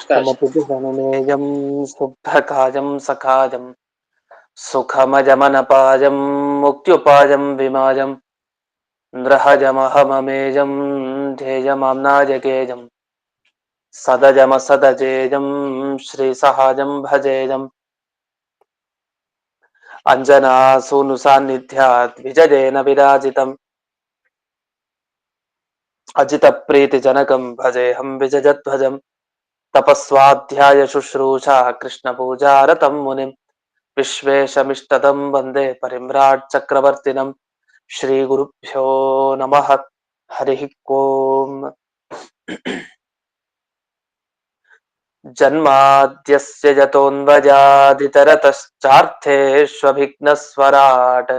समपितुसमनेयं शुद्धकायं सखायं सुखमजमनपायं मुक्त्युपायं विमायं नृहजमहममेजं ध्येयमाम्नायगेयं सदजमसदजेयं श्रीसहायं भजेयम् अञ्जनासूनुसान्निध्यात् विजयेन विराजितम् अजितप्रीतिजनकं भजेऽहं विजयध्वजम् तपस्वाध्याय शुश्रूषा कृष्णपूजारतं मुनिम् विश्वेशमिष्टदं वन्दे परिम्राट् चक्रवर्तिनं श्रीगुरुभ्यो नमः हरिः ओम् जन्माद्यस्य यतोऽन्वजादितरतश्चार्थेष्वभिघ्नस्वराट्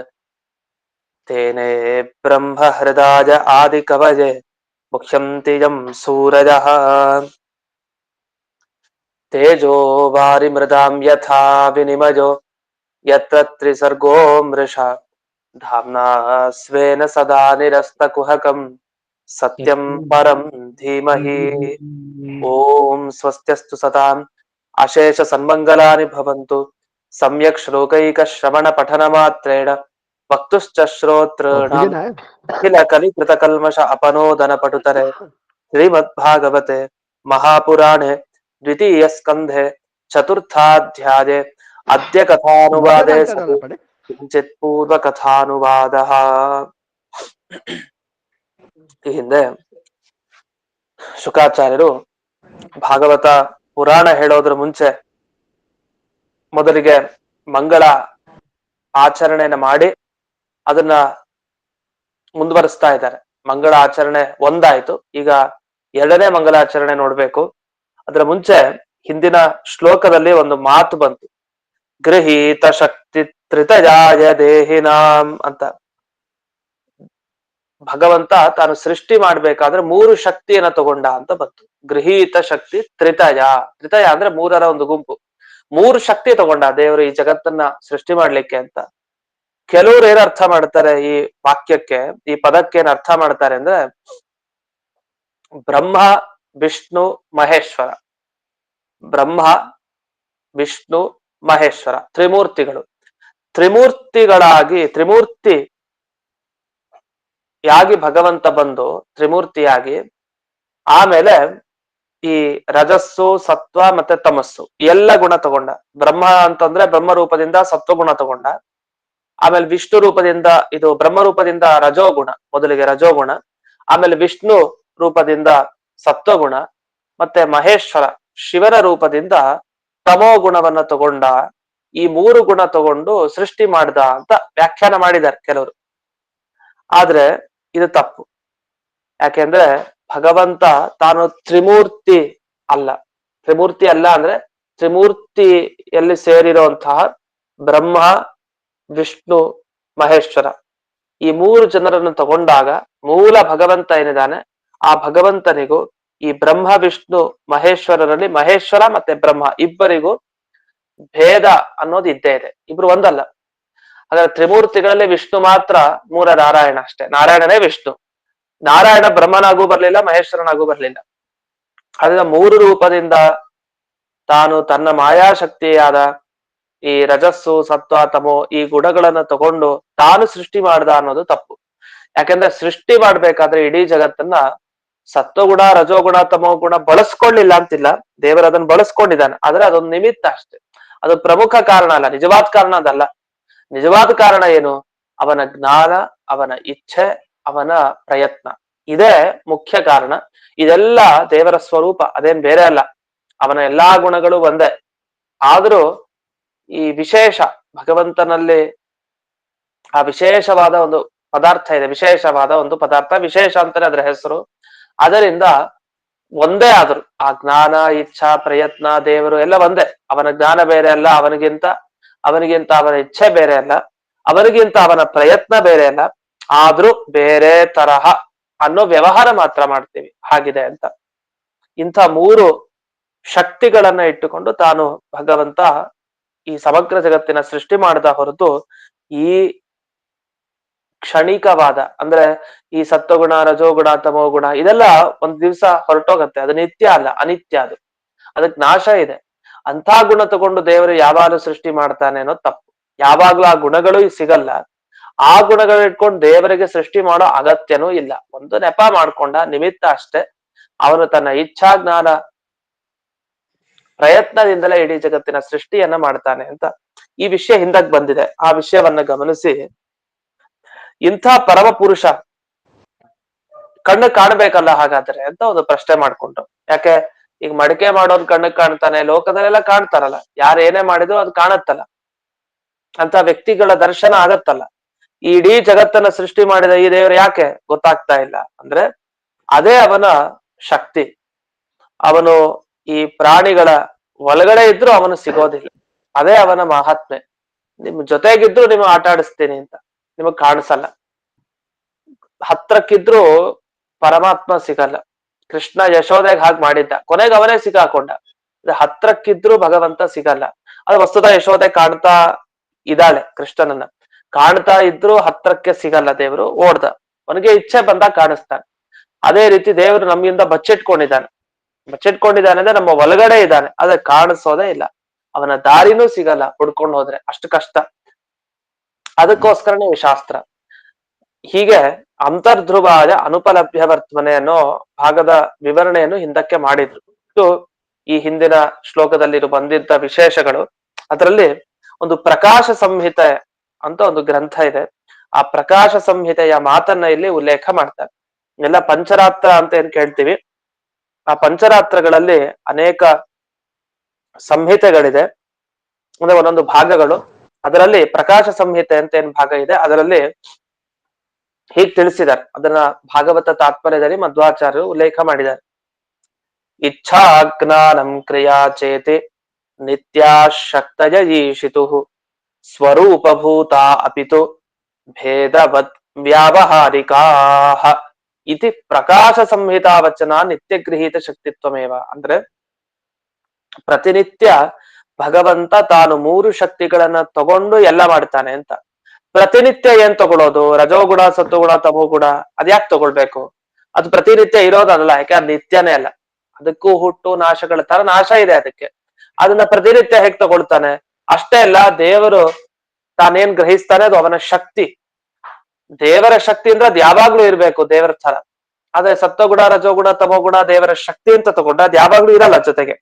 तेने ब्रह्महृदाय आदिकवये मुख्यन्ति यं सूरजः तेजो वारिमृदां यथा विनिमयो यत्र त्रिसर्गो मृषा धाम्ना स्वेन सदा निरस्तकुहकं सत्यं परं धीमहि ॐ स्वस्त्यस्तु सताम् अशेष सन्मङ्गलानि भवन्तु सम्यक् श्लोकैकश्रवणपठनमात्रेण वक्तुश्च श्रोतॄणाम् अखिल कलिकृतकल्मष अपनोदनपटुतरे श्रीमद्भागवते महापुराणे द्वितीयस्कन्धे चतुर्थाध्याये अद्य कथानुवादे सति किंचित् पूर्वकथानुवादः ಈ ಹಿಂದೆ ಶುಕಾಚಾರ್ಯರು ಭಾಗವತ ಪುರಾಣ ಹೇಳೋದ್ರ ಮುಂಚೆ ಮೊದಲಿಗೆ ಮಂಗಳ ಆಚರಣೆನ ಮಾಡಿ ಅದನ್ನ ಮುಂದುವರಿಸ್ತಾ ಇದ್ದಾರೆ. ಮಂಗಳ ಆಚರಣೆ ಒಂದಾಯ್ತು, ಈಗ ಎರಡನೇ ಮಂಗಲಾಚರಣೆ ನೋಡ್ಬೇಕು. ಅದರ ಮುಂಚೆ ಹಿಂದಿನ ಶ್ಲೋಕದಲ್ಲಿ ಒಂದು ಮಾತು ಬಂತು, ಗೃಹೀತ ಶಕ್ತಿ ತ್ರಿತಜಾಯ ದೇಹಿನಾಂ ಅಂತ. ಭಗವಂತ ತಾನು ಸೃಷ್ಟಿ ಮಾಡ್ಬೇಕಾದ್ರೆ 3 ಶಕ್ತಿಯನ್ನ ತಗೊಂಡ ಅಂತ ಬಂತು. ಗೃಹೀತ ಶಕ್ತಿ ತ್ರಿತಯ, ತ್ರಿತಯ ಅಂದ್ರೆ 3ರ ಒಂದು ಗುಂಪು. 3 ಶಕ್ತಿ ತಗೊಂಡ ದೇವರು ಈ ಜಗತ್ತನ್ನ ಸೃಷ್ಟಿ ಮಾಡ್ಲಿಕ್ಕೆ ಅಂತ. ಕೆಲವರು ಏನ್ ಅರ್ಥ ಮಾಡ್ತಾರೆ ಈ ವಾಕ್ಯಕ್ಕೆ, ಈ ಪದಕ್ಕೆ ಏನ್ ಅರ್ಥ ಮಾಡ್ತಾರೆ ಅಂದ್ರೆ ಬ್ರಹ್ಮ ವಿಷ್ಣು ಮಹೇಶ್ವರ, ಬ್ರಹ್ಮ ವಿಷ್ಣು ಮಹೇಶ್ವರ ತ್ರಿಮೂರ್ತಿಗಳು, ತ್ರಿಮೂರ್ತಿ ಯಾಗಿ ಭಗವಂತ ಬಂದು ತ್ರಿಮೂರ್ತಿಯಾಗಿ ಆಮೇಲೆ ಈ ರಜಸ್ಸು ಸತ್ವ ಮತ್ತೆ ತಮಸ್ಸು ಎಲ್ಲ ಗುಣ ತಗೊಂಡ. ಬ್ರಹ್ಮ ಅಂತಂದ್ರೆ ಬ್ರಹ್ಮ ರೂಪದಿಂದ ಸತ್ವಗುಣ ತಗೊಂಡ, ಆಮೇಲೆ ವಿಷ್ಣು ರೂಪದಿಂದ ಇದು ಬ್ರಹ್ಮ ರೂಪದಿಂದ ರಜೋಗುಣ, ಮೊದಲಿಗೆ ರಜೋಗುಣ, ಆಮೇಲೆ ವಿಷ್ಣು ರೂಪದಿಂದ ಸತ್ವಗುಣ, ಮತ್ತೆ ಮಹೇಶ್ವರ ಶಿವನ ರೂಪದಿಂದ ತಮೋ ಗುಣವನ್ನ ತಗೊಂಡ. ಈ 3 ಗುಣ ತಗೊಂಡು ಸೃಷ್ಟಿ ಮಾಡ್ದ ಅಂತ ವ್ಯಾಖ್ಯಾನ ಮಾಡಿದ್ದಾರೆ ಕೆಲವರು. ಆದ್ರೆ ಇದು ತಪ್ಪು. ಯಾಕೆಂದ್ರೆ ಭಗವಂತ ತಾನು ತ್ರಿಮೂರ್ತಿ ಅಲ್ಲ. ತ್ರಿಮೂರ್ತಿ ಅಲ್ಲ ಅಂದ್ರೆ ತ್ರಿಮೂರ್ತಿಯಲ್ಲಿ ಸೇರಿರುವಂತಹ ಬ್ರಹ್ಮ ವಿಷ್ಣು ಮಹೇಶ್ವರ ಈ 3 ಜನರನ್ನು ತಗೊಂಡಾಗ ಮೂಲ ಭಗವಂತ ಏನಿದ್ದಾನೆ ಆ ಭಗವಂತನಿಗೂ ಈ ಬ್ರಹ್ಮ ವಿಷ್ಣು ಮಹೇಶ್ವರರಲ್ಲಿ ಮಹೇಶ್ವರ ಮತ್ತೆ ಬ್ರಹ್ಮ ಇಬ್ಬರಿಗೂ ಭೇದ ಅನ್ನೋದು ಇದ್ದೇ ಇದೆ, ಇಬ್ರು ಒಂದಲ್ಲ. ಹಾಗಾದ್ರೆ ತ್ರಿಮೂರ್ತಿಗಳಲ್ಲಿ ವಿಷ್ಣು ಮಾತ್ರ ಮೂರ ನಾರಾಯಣ ಅಷ್ಟೇ, ನಾರಾಯಣನೇ ವಿಷ್ಣು. ನಾರಾಯಣ ಬ್ರಹ್ಮನಾಗೂ ಬರ್ಲಿಲ್ಲ, ಮಹೇಶ್ವರನಾಗೂ ಬರ್ಲಿಲ್ಲ. ಅದರಿಂದ 3 ರೂಪದಿಂದ ತಾನು ತನ್ನ ಮಾಯಾಶಕ್ತಿಯಾದ ಈ ರಜಸ್ಸು ಸತ್ವ ತಮೋ ಈ ಗುಣಗಳನ್ನ ತಗೊಂಡು ತಾನು ಸೃಷ್ಟಿ ಮಾಡ್ದ ಅನ್ನೋದು ತಪ್ಪು. ಯಾಕಂದ್ರೆ ಸೃಷ್ಟಿ ಮಾಡ್ಬೇಕಾದ್ರೆ ಇಡೀ ಜಗತ್ತನ್ನ ಸತ್ವಗುಣ ರಜೋಗುಣ ತಮೋ ಗುಣ ಬಳಸ್ಕೊಳ್ಳಿಲ್ಲ ಅಂತಿಲ್ಲ, ದೇವರು ಅದನ್ನ ಬಳಸ್ಕೊಂಡಿದ್ದಾನೆ. ಆದ್ರೆ ಅದೊಂದು ನಿಮಿತ್ತ ಅಷ್ಟೇ, ಅದು ಪ್ರಮುಖ ಕಾರಣ ಅಲ್ಲ, ನಿಜವಾದ ಕಾರಣ ಅದಲ್ಲ. ನಿಜವಾದ ಕಾರಣ ಏನು? ಅವನ ಜ್ಞಾನ, ಅವನ ಇಚ್ಛೆ, ಅವನ ಪ್ರಯತ್ನ, ಇದೇ ಮುಖ್ಯ ಕಾರಣ. ಇದೆಲ್ಲ ದೇವರ ಸ್ವರೂಪ, ಅದೇನ್ ಬೇರೆ ಅಲ್ಲ. ಅವನ ಎಲ್ಲಾ ಗುಣಗಳು ಒಂದೇ. ಆದ್ರೂ ಈ ವಿಶೇಷ ಭಗವಂತನಲ್ಲಿ ಆ ವಿಶೇಷವಾದ ಒಂದು ಪದಾರ್ಥ ಇದೆ, ವಿಶೇಷವಾದ ಒಂದು ಪದಾರ್ಥ, ವಿಶೇಷ ಅಂತಾನೆ ಅದರ ಹೆಸರು. ಅದರಿಂದ ಒಂದೇ ಆದ್ರು ಆ ಜ್ಞಾನ ಇಚ್ಛಾ ಪ್ರಯತ್ನ ದೇವರು ಎಲ್ಲ ಒಂದೇ. ಅವನ ಜ್ಞಾನ ಬೇರೆ ಅಲ್ಲ, ಅವನಿಗಿಂತ ಅವನ ಇಚ್ಛೆ ಬೇರೆ ಅಲ್ಲ, ಅವನಿಗಿಂತ ಅವನ ಪ್ರಯತ್ನ ಬೇರೆ ಅಲ್ಲ. ಆದ್ರೂ ಬೇರೆ ತರಹ ಅನ್ನೋ ವ್ಯವಹಾರ ಮಾತ್ರ ಮಾಡ್ತೀವಿ, ಹಾಗಿದೆ ಅಂತ. ಇಂಥ 3 ಶಕ್ತಿಗಳನ್ನ ಇಟ್ಟುಕೊಂಡು ತಾನು ಭಗವಂತ ಈ ಸಮಗ್ರ ಜಗತ್ತಿನ ಸೃಷ್ಟಿ ಮಾಡದ ಹೊರತು ಈ ಕ್ಷಣಿಕವಾದ ಅಂದ್ರೆ ಈ ಸತ್ವಗುಣ ರಜೋಗುಣ ತಮೋಗುಣ ಇದೆಲ್ಲ ಒಂದ್ ದಿವ್ಸ ಹೊರಟೋಗತ್ತೆ, ಅದು ನಿತ್ಯ ಅಲ್ಲ, ಅನಿತ್ಯ. ಅದಕ್ ನಾಶ ಇದೆ. ಅಂತ ಗುಣ ತಗೊಂಡು ದೇವರು ಯಾವಾಗಲೂ ಸೃಷ್ಟಿ ಮಾಡ್ತಾನೆ ಅನ್ನೋದು ತಪ್ಪು. ಯಾವಾಗ್ಲೂ ಆ ಗುಣಗಳು ಸಿಗಲ್ಲ. ಆ ಗುಣಗಳು ಇಟ್ಕೊಂಡು ದೇವರಿಗೆ ಸೃಷ್ಟಿ ಮಾಡೋ ಅಗತ್ಯನೂ ಇಲ್ಲ. ಒಂದು ನೆಪ ಮಾಡ್ಕೊಂಡ ನಿಮಿತ್ತ ಅಷ್ಟೇ. ಅವನು ತನ್ನ ಇಚ್ಛಾ ಜ್ಞಾನ ಪ್ರಯತ್ನದಿಂದಲೇ ಇಡೀ ಜಗತ್ತಿನ ಸೃಷ್ಟಿಯನ್ನ ಮಾಡ್ತಾನೆ ಅಂತ ಈ ವಿಷಯ ಹಿಂದಕ್ ಬಂದಿದೆ. ಆ ವಿಷಯವನ್ನ ಗಮನಿಸಿ, ಇಂಥ ಪರಮ ಪುರುಷ ಕಣ್ಣು ಕಾಣ್ಬೇಕಲ್ಲ ಹಾಗಾದ್ರೆ ಅಂತ ಒಂದು ಪ್ರಶ್ನೆ ಮಾಡ್ಕೊಂಡು. ಯಾಕೆ ಈಗ ಮಡಿಕೆ ಮಾಡೋನ್ ಕಣ್ಣಕ್ ಕಾಣ್ತಾನೆ, ಲೋಕದಲ್ಲೆಲ್ಲ ಕಾಣ್ತಾರಲ್ಲ, ಯಾರು ಏನೇ ಮಾಡಿದ್ರು ಅದು ಕಾಣತ್ತಲ್ಲ, ಅಂತ ವ್ಯಕ್ತಿಗಳ ದರ್ಶನ ಆಗತ್ತಲ್ಲ. ಈ ಇಡೀ ಜಗತ್ತನ್ನ ಸೃಷ್ಟಿ ಮಾಡಿದ ಈ ದೇವರು ಯಾಕೆ ಗೊತ್ತಾಗ್ತಾ ಇಲ್ಲ ಅಂದ್ರೆ, ಅದೇ ಅವನ ಶಕ್ತಿ. ಅವನು ಈ ಪ್ರಾಣಿಗಳ ಒಳಗಡೆ ಇದ್ರು ಅವನು ಸಿಗೋದಿಲ್ಲ. ಅದೇ ಅವನ ಮಹಾತ್ಮೆ. ನಿಮ್ ಜೊತೆಗಿದ್ರು ನಿಮ್ಗೆ ಆಟ ಆಡಿಸ್ತೀನಿ ಅಂತ ನಿಮಗ್ ಕಾಣಿಸಲ್ಲ. ಹತ್ರಕ್ಕಿದ್ರು ಪರಮಾತ್ಮ ಸಿಗಲ್ಲ. ಕೃಷ್ಣ ಯಶೋದೆಗೆ ಹಾಗೆ ಮಾಡಿದ್ದ, ಕೊನೆಗೆ ಅವನೇ ಸಿಗಾಕೊಂಡ. ಹತ್ರಕ್ಕಿದ್ರು ಭಗವಂತ ಸಿಗಲ್ಲ. ಅದು ವಸ್ತುತ ಯಶೋದೆ ಕಾಣ್ತಾ ಇದ್ದಾಳೆ ಕೃಷ್ಣನನ್ನ, ಕಾಣ್ತಾ ಇದ್ರು ಹತ್ರಕ್ಕೆ ಸಿಗಲ್ಲ. ದೇವರು ಓಡ್ದ, ಅವನಿಗೆ ಇಚ್ಛೆ ಬಂದಾಗ ಕಾಣಿಸ್ತಾನೆ. ಅದೇ ರೀತಿ ದೇವರು ನಮ್ಮಿಂದ ಬಚ್ಚಿಟ್ಕೊಂಡಿದ್ದಾನೆ. ಬಚ್ಚಿಟ್ಕೊಂಡಿದ್ದಾನೆ ಅಂದ್ರೆ ನಮ್ಮ ಒಳಗಡೆ ಇದ್ದಾನೆ, ಆದ್ರೆ ಕಾಣಿಸೋದೇ ಇಲ್ಲ. ಅವನ ದಾರಿನೂ ಸಿಗಲ್ಲ ಹುಡ್ಕೊಂಡು ಹೋದ್ರೆ, ಅಷ್ಟು ಕಷ್ಟ. ಅದಕ್ಕೋಸ್ಕರನೇ ಈ ಶಾಸ್ತ್ರ. ಹೀಗೆ ಅಂತರ್ಧ್ರುವಾಯ ಅನುಪಲಭ್ಯ ವರ್ತಮನೆ ಅನ್ನೋ ಭಾಗದ ವಿವರಣೆಯನ್ನು ಹಿಂದಕ್ಕೆ ಮಾಡಿದ್ರು. ಇದು ಈ ಹಿಂದಿನ ಶ್ಲೋಕದಲ್ಲಿ ಬಂದಿದ್ದ ವಿಶೇಷಗಳು. ಅದರಲ್ಲಿ ಒಂದು ಪ್ರಕಾಶ ಸಂಹಿತೆ ಅಂತ ಒಂದು ಗ್ರಂಥ ಇದೆ. ಆ ಪ್ರಕಾಶ ಸಂಹಿತೆಯ ಮಾತನ್ನ ಇಲ್ಲಿ ಉಲ್ಲೇಖ ಮಾಡ್ತಾರೆ. ಎಲ್ಲ ಪಂಚರಾತ್ರ ಅಂತ ಏನ್ ಕೇಳ್ತೀವಿ, ಆ ಪಂಚರಾತ್ರಗಳಲ್ಲಿ ಅನೇಕ ಸಂಹಿತೆಗಳಿದೆ, ಅಂದ್ರೆ ಒಂದೊಂದು ಭಾಗಗಳು. ಅದರಲ್ಲಿ ಪ್ರಕಾಶ ಸಂಹಿತೆ ಅಂತ ಏನ್ ಭಾಗ ಇದೆ, ಅದರಲ್ಲಿ ಹೀಗೆ ತಿಳಿಸಿದ್ದಾರೆ. ಅದನ್ನ ಭಾಗವತ ತಾತ್ಪರ್ಯದಲ್ಲಿ ಮಧ್ವಾಚಾರ್ಯರು ಉಲ್ಲೇಖ ಮಾಡಿದ್ದಾರೆ. ಇಚ್ಛಾ ಜ್ಞಾನಂ ಕ್ರಿಯಾ ಚೇತಿ ನಿತ್ಯಾಶಕ್ತಯ ಈಶಿತು ಸ್ವರೂಪಭೂತ ಅಪಿತು ಭೇದವತ್ ವ್ಯಾವಹಾರಿಕಾಹ ಇತಿ ಪ್ರಕಾಶ ಸಂಹಿತಾ ವಚನ ನಿತ್ಯ ಗೃಹೀತ ಶಕ್ತಿತ್ವಮೇವ. ಅಂದ್ರೆ ಪ್ರತಿನಿತ್ಯ ಭಗವಂತ ತಾನು ಮೂರು ಶಕ್ತಿಗಳನ್ನ ತಗೊಂಡು ಎಲ್ಲ ಮಾಡ್ತಾನೆ ಅಂತ. ಪ್ರತಿನಿತ್ಯ ಏನ್ ತಗೊಳ್ಳೋದು? ರಜೋಗುಣ, ಸತ್ವಗುಣ, ತಮೋಗುಣ ಅದ್ಯಾಕ್ ತಗೊಳ್ಬೇಕು? ಅದು ಪ್ರತಿನಿತ್ಯ ಇರೋದಲ್ಲ, ಯಾಕೆ ಅದು ನಿತ್ಯನೇ ಅಲ್ಲ. ಅದಕ್ಕೂ ಹುಟ್ಟು ನಾಶಗಳ ತರ ನಾಶ ಇದೆ ಅದಕ್ಕೆ. ಅದನ್ನ ಪ್ರತಿನಿತ್ಯ ಹೇಗ್ ತಗೊಳ್ತಾನೆ? ಅಷ್ಟೇ ಅಲ್ಲ, ದೇವರು ತಾನೇನ್ ಗ್ರಹಿಸ್ತಾನೆ ಅದು ಅವನ ಶಕ್ತಿ. ದೇವರ ಶಕ್ತಿ ಅಂದ್ರೆ ಅದು ಯಾವಾಗ್ಲೂ ಇರ್ಬೇಕು ದೇವರ ತರ. ಆದ್ರೆ ಸತ್ವಗುಣ, ರಜೋಗುಣ, ತಮೋಗುಣ ದೇವರ ಶಕ್ತಿ ಅಂತ ತಗೊಂಡ ಅದು ಯಾವಾಗ್ಲೂ ಇರಲ್ಲ ಜೊತೆಗೆ.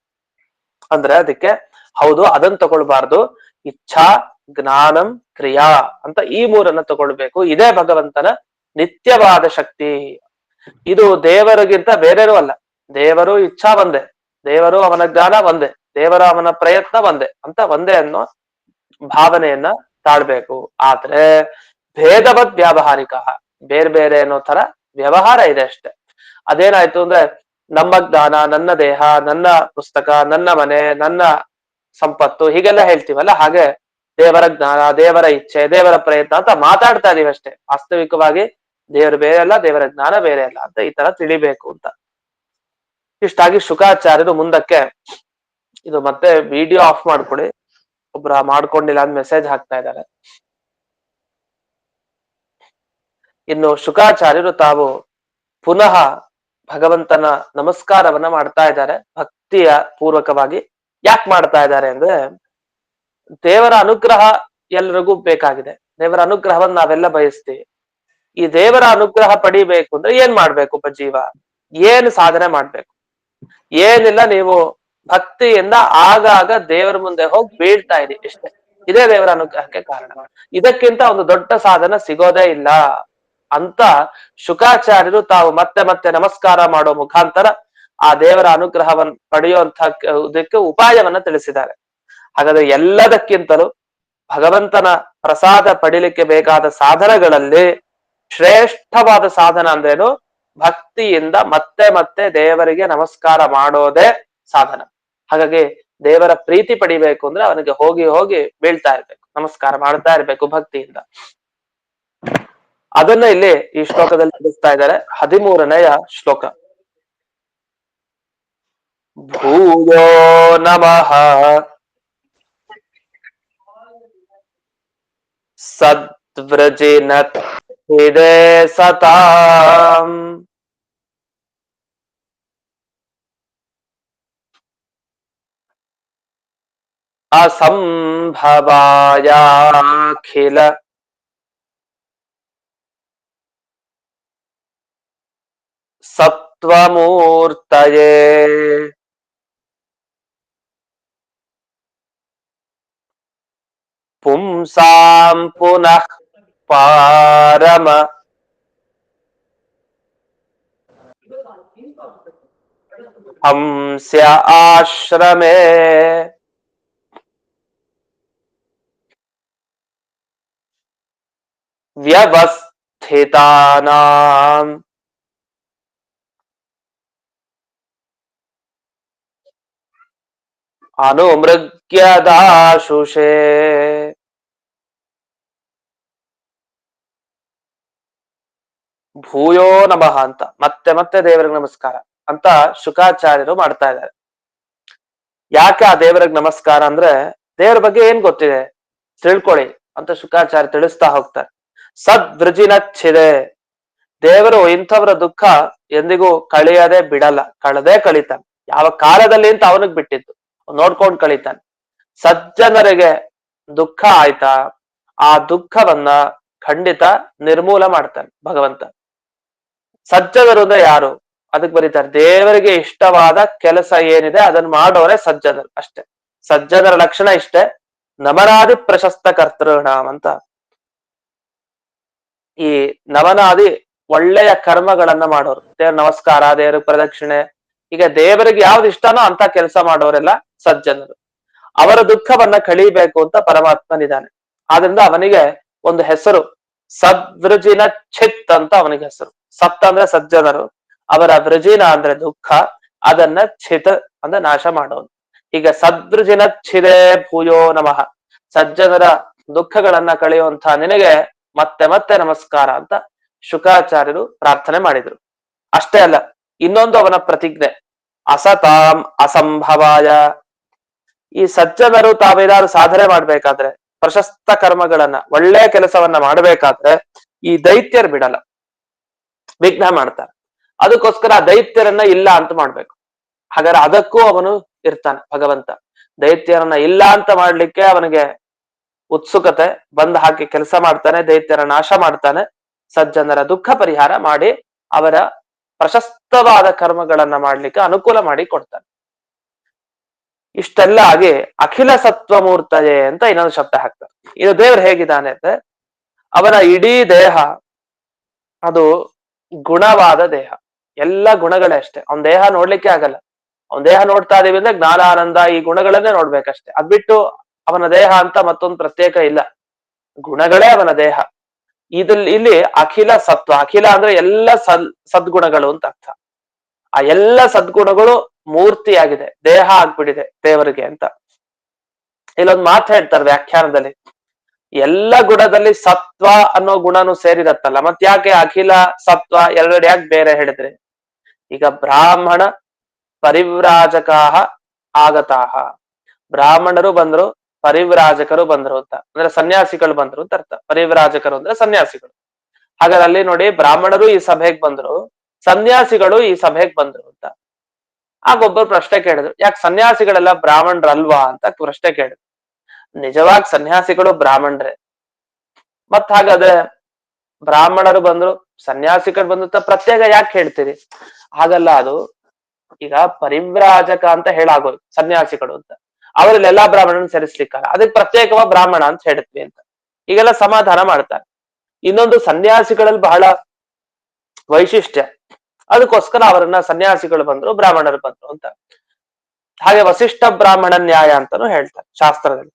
ಅಂದ್ರೆ ಅದಕ್ಕೆ ಹೌದು, ಅದನ್ನ ತಗೊಳ್ಬಾರ್ದು. ಇಚ್ಛಾ, ಜ್ಞಾನಂ, ಕ್ರಿಯಾ ಅಂತ ಈ ಮೂರನ್ನ ತಗೊಳ್ಬೇಕು. ಇದೇ ಭಗವಂತನ ನಿತ್ಯವಾದ ಶಕ್ತಿ. ಇದು ದೇವರಿಗಿಂತ ಬೇರೆನೂ ಅಲ್ಲ. ದೇವರು ಇಚ್ಛಾ ಒಂದೇ, ದೇವರು ಅವನ ಜ್ಞಾನ ಒಂದೇ, ದೇವರ ಅವನ ಪ್ರಯತ್ನ ಒಂದೇ ಅಂತ ಒಂದೇ ಅನ್ನೋ ಭಾವನೆಯನ್ನ ತಾಳ್ಬೇಕು. ಆದ್ರೆ ಭೇದವತ್ ವ್ಯಾವಹಾರಿಕ, ಬೇರೆ ಬೇರೆ ಅನ್ನೋ ತರ ವ್ಯವಹಾರ ಇದೆ ಅಷ್ಟೆ. ಅದೇನಾಯ್ತು ಅಂದ್ರೆ, ನಮ್ಮ ಜ್ಞಾನ, ನನ್ನ ದೇಹ, ನನ್ನ ಪುಸ್ತಕ, ನನ್ನ ಮನೆ, ನನ್ನ ಸಂಪತ್ತು ಹೀಗೆಲ್ಲ ಹೇಳ್ತೀವಲ್ಲ, ಹಾಗೆ ದೇವರ ಜ್ಞಾನ, ದೇವರ ಇಚ್ಛೆ, ದೇವರ ಪ್ರಯತ್ನ ಅಂತ ಮಾತಾಡ್ತಾ ಇದೀವಿ ಅಷ್ಟೇ. ವಾಸ್ತವಿಕವಾಗಿ ದೇವರು ಬೇರೆ ಅಲ್ಲ, ದೇವರ ಜ್ಞಾನ ಬೇರೆ ಅಲ್ಲ ಅಂತ ಈ ತರ ತಿಳಿಬೇಕು ಅಂತ. ಇಷ್ಟಾಗಿ ಶುಕಾಚಾರ್ಯರು ಮುಂದಕ್ಕೆ, ಇದು ಮತ್ತೆ ವಿಡಿಯೋ ಆಫ್ ಮಾಡ್ಕೊಡಿ, ಒಬ್ರ ಮಾಡ್ಕೊಂಡಿಲ್ಲ ಅಂತ ಮೆಸೇಜ್ ಹಾಕ್ತಾ ಇದ್ದಾರೆ. ಇನ್ನು ಶುಕಾಚಾರ್ಯರು ತಾವು ಪುನಃ ಭಗವಂತನ ನಮಸ್ಕಾರವನ್ನ ಮಾಡ್ತಾ ಇದ್ದಾರೆ ಭಕ್ತಿಯ ಪೂರ್ವಕವಾಗಿ. ಯಾಕೆ ಮಾಡ್ತಾ ಇದ್ದಾರೆ ಅಂದ್ರೆ, ದೇವರ ಅನುಗ್ರಹ ಎಲ್ರಿಗೂ ಬೇಕಾಗಿದೆ. ದೇವರ ಅನುಗ್ರಹವನ್ನು ನಾವೆಲ್ಲ ಬಯಸ್ತೀವಿ. ಈ ದೇವರ ಅನುಗ್ರಹ ಪಡಿಬೇಕು ಅಂದ್ರೆ ಏನ್ ಮಾಡ್ಬೇಕು? ಜೀವ ಏನ್ ಸಾಧನೆ ಮಾಡ್ಬೇಕು? ಏನಿಲ್ಲ, ನೀವು ಭಕ್ತಿಯಿಂದ ಆಗಾಗ ದೇವರ ಮುಂದೆ ಹೋಗಿ ಬೀಳ್ತಾ ಇರಿ ಇಷ್ಟೇ. ಇದೇ ದೇವರ ಅನುಗ್ರಹಕ್ಕೆ ಕಾರಣ. ಇದಕ್ಕಿಂತ ಒಂದು ದೊಡ್ಡ ಸಾಧನ ಸಿಗೋದೇ ಇಲ್ಲ ಅಂತ ಶುಕಾಚಾರ್ಯರು ತಾವು ಮತ್ತೆ ಮತ್ತೆ ನಮಸ್ಕಾರ ಮಾಡೋ ಮುಖಾಂತರ ಆ ದೇವರ ಅನುಗ್ರಹವನ್ನು ಪಡೆಯುವಂತಹದಕ್ಕೆ ಉಪಾಯವನ್ನ ತಿಳಿಸಿದ್ದಾರೆ. ಹಾಗಾದ್ರೆ ಎಲ್ಲದಕ್ಕಿಂತಲೂ ಭಗವಂತನ ಪ್ರಸಾದ ಪಡಿಲಿಕ್ಕೆ ಬೇಕಾದ ಸಾಧನಗಳಲ್ಲಿ ಶ್ರೇಷ್ಠವಾದ ಸಾಧನ ಅಂದ್ರೇನು? ಭಕ್ತಿಯಿಂದ ಮತ್ತೆ ಮತ್ತೆ ದೇವರಿಗೆ ನಮಸ್ಕಾರ ಮಾಡೋದೇ ಸಾಧನ. ಹಾಗಾಗಿ ದೇವರ ಪ್ರೀತಿ ಪಡಿಬೇಕು ಅಂದ್ರೆ ಅವನಿಗೆ ಹೋಗಿ ಹೋಗಿ ಬೀಳ್ತಾ ಇರ್ಬೇಕು, ನಮಸ್ಕಾರ ಮಾಡ್ತಾ ಇರ್ಬೇಕು ಭಕ್ತಿಯಿಂದ. ಅದನ್ನ ಇಲ್ಲಿ ಈ ಶ್ಲೋಕದಲ್ಲಿ ತಿಳಿಸ್ತಾ ಇದ್ದಾರೆ. 13ನೇಯ ಶ್ಲೋಕ. ಭೂಯೋ ನಮಃ ಸದ್ವ್ರಜಿನತ್ ಹೃದಯ ಸತಾಂ ಅಸಂಭವಾಯಾಖಿಲ ಸತ್ವಮೂರ್ತಯೇ ಪುಂಸಾಂ ಪುನಃ ಪಾರಮ ಹಂಸ್ಯ ಆಶ್ರಮೇ ವ್ಯವಸ್ಥಿತಾನಾಂ ಅನುಮೃಗ್ಯದಾಶುಷೇ ಭೂಯೋ ನಮಃ ಅಂತ ಮತ್ತೆ ಮತ್ತೆ ದೇವರಿಗೆ ನಮಸ್ಕಾರ ಅಂತ ಶುಕಾಚಾರ್ಯರು ಮಾಡ್ತಾ ಇದ್ದಾರೆ. ಯಾಕೆ ಆ ದೇವರಿಗೆ ನಮಸ್ಕಾರ ಅಂದ್ರೆ ದೇವರ ಬಗ್ಗೆ ಏನ್ ಗೊತ್ತಿದೆ ತಿಳ್ಕೊಳ್ಳಿ ಅಂತ ಶುಕಾಚಾರ್ಯ ತಿಳಿಸ್ತಾ ಹೋಗ್ತಾರೆ. ಸದ್ವೃಜಿನಚ್ಛಿದೆ, ದೇವರು ಇಂಥವ್ರ ದುಃಖ ಎಂದಿಗೂ ಕಳಿಯದೆ ಬಿಡಲ್ಲ, ಕಳೆದೇ ಕಳಿತಾನೆ. ಯಾವ ಕಾಲದಲ್ಲಿ ಅಂತ ಅವನಿಗೆ ಬಿಟ್ಟಿದ್ದು, ನೋಡ್ಕೊಂಡ್ ಕಳಿತಾನೆ. ಸಜ್ಜನರಿಗೆ ದುಃಖ ಆಯ್ತಾ, ಆ ದುಃಖವನ್ನ ಖಂಡಿತ ನಿರ್ಮೂಲ ಮಾಡ್ತಾನೆ ಭಗವಂತ. ಸಜ್ಜನರು ಅಂದ್ರೆ ಯಾರು ಅದಕ್ಕೆ ಬರೀತಾರೆ, ದೇವರಿಗೆ ಇಷ್ಟವಾದ ಕೆಲಸ ಏನಿದೆ ಅದನ್ನ ಮಾಡೋರೆ ಸಜ್ಜನರು ಅಷ್ಟೇ. ಸಜ್ಜನರ ಲಕ್ಷಣ ಇಷ್ಟೇ. ನಮನಾದಿ ಪ್ರಶಸ್ತ ಕರ್ತೃಣಾಮ್ ಅಂತ. ಈ ನವನಾದಿ ಒಳ್ಳೆಯ ಕರ್ಮಗಳನ್ನ ಮಾಡೋರು, ದೇವ್ರ ನಮಸ್ಕಾರ, ದೇವ್ರ ಪ್ರದಕ್ಷಿಣೆ, ಈಗ ದೇವರಿಗೆ ಯಾವ್ದು ಇಷ್ಟನೋ ಅಂತ ಕೆಲಸ ಮಾಡೋರೆಲ್ಲ ಸಜ್ಜನರು. ಅವರ ದುಃಖವನ್ನ ಕಳೀಬೇಕು ಅಂತ ಪರಮಾತ್ಮನಿದ್ದಾನೆ. ಆದ್ರಿಂದ ಅವನಿಗೆ ಒಂದು ಹೆಸರು ಸದ್ವೃಜಿನ ಛಿತ್ ಅಂತ ಅವನಿಗೆ ಹೆಸರು. ಸತ್ ಅಂದ್ರೆ ಸಜ್ಜನರು, ಅವರ ವೃಜಿನ ಅಂದ್ರೆ ದುಃಖ, ಅದನ್ನ ಛಿತ್ ಅಂದ್ರೆ ನಾಶ ಮಾಡೋದು. ಈಗ ಸದ್ವೃಜಿನ ಛಿದೇ ಭೂಯೋ ನಮಃ, ಸಜ್ಜನರ ದುಃಖಗಳನ್ನ ಕಳೆಯುವಂತ ನಿನಗೆ ಮತ್ತೆ ಮತ್ತೆ ನಮಸ್ಕಾರ ಅಂತ ಶುಕಾಚಾರ್ಯರು ಪ್ರಾರ್ಥನೆ ಮಾಡಿದ್ರು. ಅಷ್ಟೇ ಅಲ್ಲ, ಇನ್ನೊಂದು ಅವನ ಪ್ರತಿಜ್ಞೆ, ಅಸತಾಂ ಅಸಂಭವಾಯ. ಈ ಸಜ್ಜನರು ತಾವೇನಾದ್ರು ಸಾಧನೆ ಮಾಡ್ಬೇಕಾದ್ರೆ, ಪ್ರಶಸ್ತ ಕರ್ಮಗಳನ್ನ ಒಳ್ಳೆಯ ಕೆಲಸವನ್ನ ಮಾಡ್ಬೇಕಾದ್ರೆ ಈ ದೈತ್ಯರು ಬಿಡಲ್ಲ, ವಿಘ್ನ ಮಾಡ್ತಾರೆ. ಅದಕ್ಕೋಸ್ಕರ ಆ ದೈತ್ಯರನ್ನ ಇಲ್ಲ ಅಂತ ಮಾಡ್ಬೇಕು. ಹಾಗಾದ್ರೆ ಅದಕ್ಕೂ ಅವನು ಇರ್ತಾನೆ ಭಗವಂತ. ದೈತ್ಯರನ್ನ ಇಲ್ಲ ಅಂತ ಮಾಡ್ಲಿಕ್ಕೆ ಅವನಿಗೆ ಉತ್ಸುಕತೆ, ಬಂದ್ ಹಾಕಿ ಕೆಲಸ ಮಾಡ್ತಾನೆ, ದೈತ್ಯರ ನಾಶ ಮಾಡ್ತಾನೆ, ಸಜ್ಜನರ ದುಃಖ ಪರಿಹಾರ ಮಾಡಿ ಅವರ ಪ್ರಶಸ್ತವಾದ ಕರ್ಮಗಳನ್ನ ಮಾಡ್ಲಿಕ್ಕೆ ಅನುಕೂಲ ಮಾಡಿ ಕೊಡ್ತಾನೆ. ಇಷ್ಟೆಲ್ಲ ಆಗಿ ಅಖಿಲ ಸತ್ವಮೂರ್ತಯೇ ಅಂತ ಇನ್ನೊಂದು ಶಬ್ದ ಹಾಕ್ತಾರೆ. ಇದು ದೇವ್ರು ಹೇಗಿದ್ದಾನೆ ಅಂದ್ರೆ, ಅವನ ಇಡೀ ದೇಹ ಅದು ಗುಣವಾದ ದೇಹ, ಎಲ್ಲ ಗುಣಗಳೇ ಅಷ್ಟೇ. ಅವನ ದೇಹ ನೋಡ್ಲಿಕ್ಕೆ ಆಗಲ್ಲ. ಅವನ ದೇಹ ನೋಡ್ತಾ ಇದೀವಿ ಅಂದ್ರೆ ಜ್ಞಾನ ಆನಂದ ಈ ಗುಣಗಳನ್ನೇ ನೋಡ್ಬೇಕಷ್ಟೇ. ಅದ್ಬಿಟ್ಟು ಅವನ ದೇಹ ಅಂತ ಮತ್ತೊಂದು ಪ್ರತ್ಯೇಕ ಇಲ್ಲ, ಗುಣಗಳೇ ಅವನ ದೇಹ. ಇಲ್ಲಿ ಅಖಿಲ ಸತ್ವ, ಅಖಿಲ ಅಂದ್ರೆ ಎಲ್ಲ ಸದ್ಗುಣಗಳು ಅಂತ ಅರ್ಥ. ಆ ಎಲ್ಲ ಸದ್ಗುಣಗಳು ಮೂರ್ತಿಯಾಗಿದೆ, ದೇಹ ಆಗ್ಬಿಟ್ಟಿದೆ ದೇವರಿಗೆ ಅಂತ. ಇಲ್ಲೊಂದು ಮಾತು ಹೇಳ್ತಾರೆ ವ್ಯಾಖ್ಯಾನದಲ್ಲಿ, ಎಲ್ಲ ಗುಣದಲ್ಲಿ ಸತ್ವ ಅನ್ನೋ ಗುಣನು ಸೇರಿದತ್ತಲ್ಲ, ಮತ್ ಯಾಕೆ ಅಖಿಲ ಸತ್ವ ಎರಡೆರಡು ಯಾಕೆ ಬೇರೆ ಹೇಳಿದ್ರಿ? ಈಗ ಬ್ರಾಹ್ಮಣ ಪರಿವ್ರಾಜಕಾಹ ಆಗತಾಹ, ಬ್ರಾಹ್ಮಣರು ಬಂದ್ರು, ಪರಿವ್ರಾಜಕರು ಬಂದ್ರು ಅಂತ, ಅಂದ್ರೆ ಸನ್ಯಾಸಿಗಳು ಬಂದ್ರು ಅಂತ ಅರ್ಥ. ಪರಿವ್ರಾಜಕರು ಅಂದ್ರೆ ಸನ್ಯಾಸಿಗಳು. ಹಾಗಾದ್ರೆ ಅಲ್ಲಿ ನೋಡಿ, ಬ್ರಾಹ್ಮಣರು ಈ ಸಭೆಗೆ ಬಂದ್ರು, ಸನ್ಯಾಸಿಗಳು ಈ ಸಭೆಗೆ ಬಂದ್ರು ಅಂತ. ಆಗ ಒಬ್ಬರು ಪ್ರಶ್ನೆ ಕೇಳಿದ್ರು, ಯಾಕೆ ಸನ್ಯಾಸಿಗಳೆಲ್ಲ ಬ್ರಾಹ್ಮಣರಲ್ವಾ ಅಂತ ಪ್ರಶ್ನೆ ಕೇಳಿದ್ರು. ನಿಜವಾಗಿ ಸನ್ಯಾಸಿಗಳು ಬ್ರಾಹ್ಮಣರೇ. ಮತ್ ಹಾಗಾದ್ರೆ ಬ್ರಾಹ್ಮಣರು ಬಂದ್ರು ಸನ್ಯಾಸಿಗಳು ಬಂದ್ರು ಅಂತ ಪ್ರತ್ಯೇಕ ಯಾಕೆ ಹೇಳ್ತೀರಿ? ಹಾಗಲ್ಲ, ಅದು ಈಗ ಪರಿವ್ರಾಜಕ ಅಂತ ಹೇಳಾಗೋದು ಸನ್ಯಾಸಿಗಳು ಅಂತ, ಅವರಲ್ಲಿ ಎಲ್ಲಾ ಬ್ರಾಹ್ಮಣನ ಸೇರಿಸ್ಲಿಕ್ಕಲ್ಲ, ಅದಕ್ಕೆ ಪ್ರತ್ಯೇಕವಾಗಿ ಬ್ರಾಹ್ಮಣ ಅಂತ ಹೇಳಿದ್ವಿ ಅಂತ ಈಗೆಲ್ಲ ಸಮಾಧಾನ ಮಾಡ್ತಾರೆ. ಇನ್ನೊಂದು, ಸನ್ಯಾಸಿಗಳಲ್ಲಿ ಬಹಳ ವೈಶಿಷ್ಟ್ಯ, ಅದಕ್ಕೋಸ್ಕರ ಅವರನ್ನ ಸನ್ಯಾಸಿಗಳು ಬಂದ್ರು ಬ್ರಾಹ್ಮಣರು ಬಂದ್ರು ಅಂತ. ಹಾಗೆ ವಸಿಷ್ಠ ಬ್ರಾಹ್ಮಣ ನ್ಯಾಯ ಅಂತಾನು ಹೇಳ್ತಾರೆ ಶಾಸ್ತ್ರದಲ್ಲಿ.